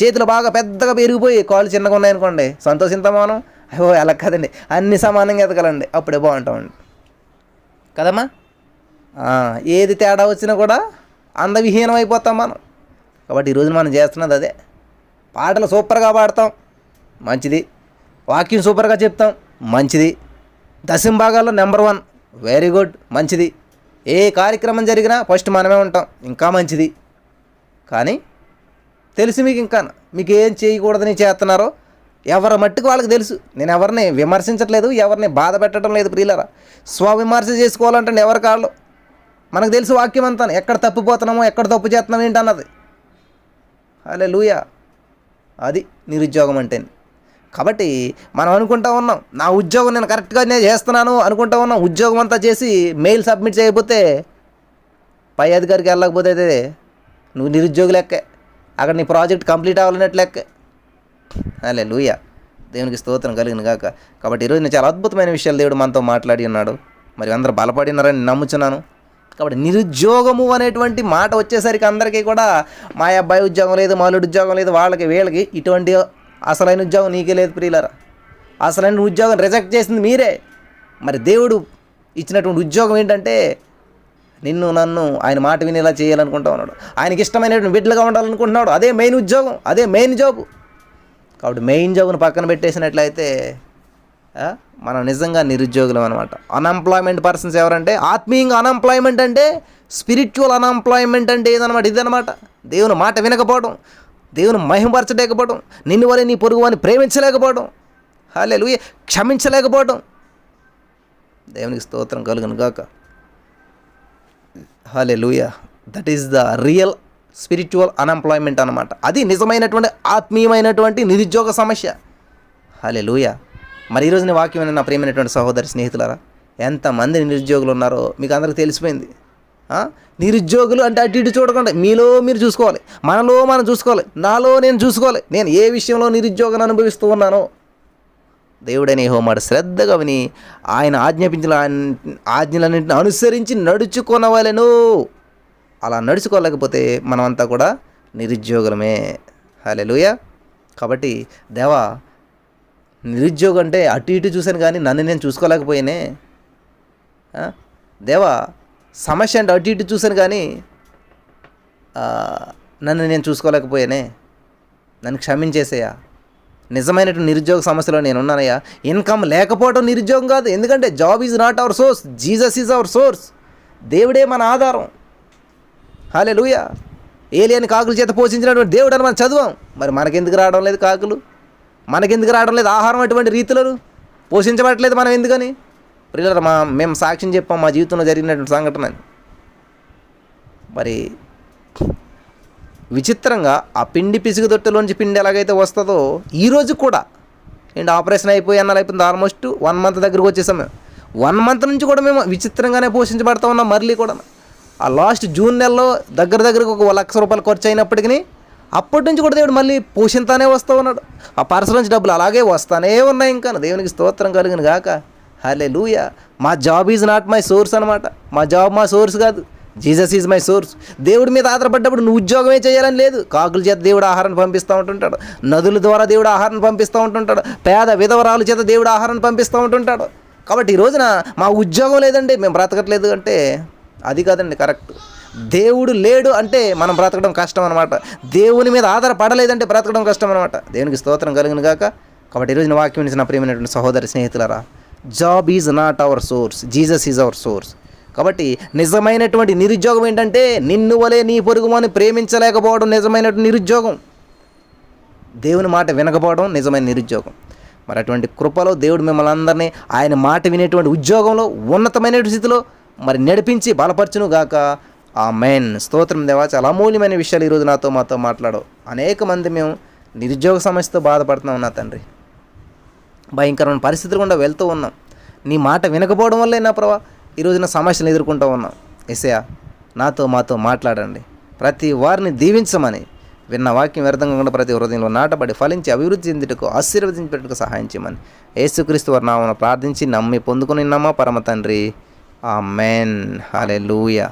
చేతులు బాగా పెద్దగా పెరిగిపోయి కాళ్ళు చిన్నగా ఉన్నాయనుకోండి, సంతోషిస్తాం మనం. అయ్యో అలా కదండి, అన్ని సమానంగా ఎదగాలండి, అప్పుడే బాగుంటామండి కదమ్మా. ఏది తేడా వచ్చినా కూడా అందవిహీనం అయిపోతాం మనం. కాబట్టి ఈరోజు మనం చేస్తున్నది అదే. పాటలు సూపర్గా పాడతాం, మంచిది. వాక్యం సూపర్గా చెప్తాం, మంచిది. దశంభాగాల్లో నెంబర్ 1, వెరీ గుడ్, మంచిది. ఏ కార్యక్రమం జరిగినా ఫస్ట్ మనమే ఉంటాం, ఇంకా మంచిది. కానీ తెలుసు మీకు ఏం చేయకూడదని చేస్తున్నారో ఎవరి మట్టుకు వాళ్ళకి తెలుసు. నేను ఎవరిని విమర్శించట్లేదు, ఎవరిని బాధ పెట్టడం లేదు ప్రియులారా. స్వవిమర్శ చేసుకోవాలంటే ఎవరి కాళ్ళు మనకు తెలుసు. వాక్యం అంతా ఎక్కడ తప్పిపోతున్నామో, ఎక్కడ తప్పు చేస్తున్నాం ఏంటన్నది. హల్లెలూయా. అది నిరుద్యోగం అంటే. కాబట్టి మనం అనుకుంటా ఉన్నాం, నా ఉద్యోగం నేను కరెక్ట్గా నేను చేస్తున్నాను అనుకుంటా ఉన్నాం. ఉద్యోగం అంతా చేసి మెయిల్ సబ్మిట్ చేయకపోతే పై అధికారికి వెళ్ళకపోతే నువ్వు నిరుద్యోగి లెక్కే, అక్కడ నీ ప్రాజెక్ట్ కంప్లీట్ అవ్వాలన్నట్టు లెక్కే. హల్లెలూయా. దేవునికి స్తోత్రం కలిగిన గాక. కాబట్టి ఈరోజు నేను చాలా అద్భుతమైన విషయాలు దేవుడు మనతో మాట్లాడి ఉన్నాడు. మరి అందరూ బలపడినారని నమ్ముచున్నాను. కాబట్టి నిరుద్యోగము అనేటువంటి మాట వచ్చేసరికి అందరికీ కూడా మా అబ్బాయి ఉద్యోగం లేదు, మాలుడి ఉద్యోగం లేదు, వాళ్ళకి వీళ్ళకి ఇటువంటి అసలైన ఉద్యోగం నీకే లేదు ప్రియులారా. అసలైన ఉద్యోగం రిజెక్ట్ చేసింది మీరే. మరి దేవుడు ఇచ్చినటువంటి ఉద్యోగం ఏంటంటే నిన్ను నన్ను ఆయన మాట వినేలా చేయాలనుకుంటా ఉన్నాడు. ఆయనకి ఇష్టమైనటువంటి బిడ్డలుగా ఉండాలనుకుంటున్నాడు. అదే మెయిన్ ఉద్యోగం, అదే మెయిన్ జాబ్. కాబట్టి మెయిన్ జాబ్ను పక్కన పెట్టేసినట్లయితే మనం నిజంగా నిరుద్యోగులం అనమాట. అన్ఎంప్లాయ్మెంట్ పర్సన్స్ ఎవరంటే ఆత్మీయంగా అన్ఎంప్లాయ్మెంట్ అంటే స్పిరిచువల్ అన్ఎంప్లాయ్మెంట్ అంటే ఏదనమాట, ఇదనమాట. దేవుని మాట వినకపోవడం, దేవుని మహిమపరచలేకపోవడం, నిన్ను వలె నీ పొరుగు వారిని ప్రేమించలేకపోవడం, హల్లెలూయా, క్షమించలేకపోవడం. దేవునికి స్తోత్రం కలుగును గాక. Hallelujah. That is the real spiritual unemployment అనమాట. అది నిజమైనటువంటి ఆత్మీయమైనటువంటి నిరుద్యోగ సమస్య. హల్లెలూయా. మరి ఈరోజు నీ వాక్యం నా ప్రియమైనటువంటి సహోదరి స్నేహితులారా, ఎంతమంది నిరుద్యోగులు ఉన్నారో మీకు అందరికీ తెలిసిపోయింది. నిరుద్యోగులు అంటే అటు ఇటు చూడకుండా మీలో మీరు చూసుకోవాలి, మనలో మనం చూసుకోవాలి, నాలో నేను చూసుకోవాలి. నేను ఏ విషయంలో నిరుద్యోగాన్ని అనుభవిస్తూ ఉన్నానో దేవుడని మాట శ్రద్ధగా విని ఆయన ఆజ్ఞాపించిన ఆజ్ఞలన్నింటిని అనుసరించి నడుచుకొనవలెను. అలా నడుచుకోలేకపోతే మనమంతా కూడా నిరుద్యోగులమే. హల్లెలూయా. కాబట్టి దేవా, నిరుద్యోగం అంటే అటు ఇటు చూశాను కానీ నన్ను నేను చూసుకోలేకపోయానే. దేవా, సమస్య అంటే అటు ఇటు చూశాను కానీ నన్ను నేను చూసుకోలేకపోయానే. నన్ను క్షమించేసేయా. నిజమైనటువంటి నిరుద్యోగ సమస్యలో నేను ఉన్నానయ్యా. ఇన్కమ్ లేకపోవడం నిరుద్యోగం కాదు. ఎందుకంటే job is not our source, Jesus is our source. దేవుడే మన ఆధారం. హల్లెలూయా. ఏలియన్ కాకుల చేత పోషించినటువంటి దేవుడు అని మనం చదివాం. మరి మనకెందుకు రావడం లేదు కాకులు? మనకెందుకు రావడం లేదు ఆహారం? అటువంటి రీతిలో పోషించబడట్లేదు మనం ఎందుకని? ప్రియులారా, మేము సాక్ష్యం చెప్పాం మా జీవితంలో జరిగినటువంటి సంఘటన. మరి విచిత్రంగా ఆ పిండి పిసుగు దొట్టలోంచి పిండి ఎలాగైతే వస్తుందో ఈరోజు కూడా ఏంటి ఆపరేషన్ అయిపోయి అన్నాలు అయిపోయింది. ఆల్మోస్ట్ 1 month దగ్గరకు వచ్చేసాం మేము. 1 month నుంచి కూడా మేము విచిత్రంగానే పోషించబడతా ఉన్నాం. మళ్ళీ కూడా ఆ లాస్ట్ జూన్ నెలలో దగ్గరకు ఒక ₹1,00,000 ఖర్చు అయినప్పటికీ అప్పటి నుంచి కూడా దేవుడు మళ్ళీ పోషింతానే వస్తూ ఉన్నాడు. ఆ పర్సల నుంచి డబ్బులు అలాగే వస్తానే ఉన్నాయి. ఇంకా దేవునికి స్తోత్రం కలిగిన గాక. హల్లెలూయా. మా job is not my source అనమాట. మా జాబ్ మా సోర్స్ కాదు, జీసస్ ఈజ్ మై సోర్స్. దేవుడి మీద ఆధారపడ్డప్పుడు నువ్వు ఉద్యోగమే చేయాలని లేదు. కాకుల చేత దేవుడు ఆహారాన్ని పంపిస్తూ ఉంటుంటాడు, నదుల ద్వారా దేవుడు ఆహారాన్ని పంపిస్తూ ఉంటుంటాడు, పేద విధవరాల చేత దేవుడు ఆహారాన్ని పంపిస్తూ ఉంటుంటాడు. కాబట్టి ఈ రోజున మా ఉద్యోగం లేదండి మేము బ్రతకట్లేదు అంటే అది కాదండి కరెక్ట్. దేవుడు లేడు అంటే మనం బ్రతకడం కష్టం అనమాట. దేవుని మీద ఆధారపడలేదంటే బ్రతకడం కష్టం అనమాట. దేవునికి స్తోత్రం కలిగిన గాక. కాబట్టి ఈరోజు వాక్యం నుంచి నా ప్రియమైనటువంటి సహోదరి స్నేహితులారా, job is not our source, Jesus is our source. కాబట్టి నిజమైనటువంటి నిరుద్యోగం ఏంటంటే నిన్ను వలె నీ పొరుగువాని ప్రేమించలేకపోవడం నిజమైనటువంటి నిరుద్యోగం. దేవుని మాట వినకపోవడం నిజమైన నిరుద్యోగం. మరి అటువంటి కృపలో దేవుడు మిమ్మల్ని అందరినీ ఆయన మాట వినేటువంటి ఉద్యోగంలో ఉన్నతమైనటువంటి స్థితిలో మరి నడిపించి బలపరచును గాక. ఆమేన్. స్తోత్రం దేవా. చాలా అమూల్యమైన విషయాలు ఈరోజు మాతో మాట్లాడవు. అనేక మంది మేము నిరుద్యోగ సమస్యతో బాధపడుతున్నాం నా తండ్రి. భయంకరమైన పరిస్థితులు గుండా వెళ్తూ ఉన్నాం. నీ మాట వినకపోవడం వల్లే నా ప్రభా ఈరోజున సమస్యలు ఎదుర్కొంటూ ఉన్నాం. యేసయ్యా, మాతో మాట్లాడండి. ప్రతి వారిని దీవించమని విన్న వాక్యం వ్యర్థంగా కూడా ప్రతి హృదయంలో నాటబడి ఫలించి అభివృద్ధి చెందుటకు ఆశీర్వదించేటకు సహాయం చేయమని యేసుక్రీస్తు వారి నామమున ప్రార్థించి నమ్మి పొందుకుని పరమ తండ్రి. ఆమేన్. హల్లెలూయా.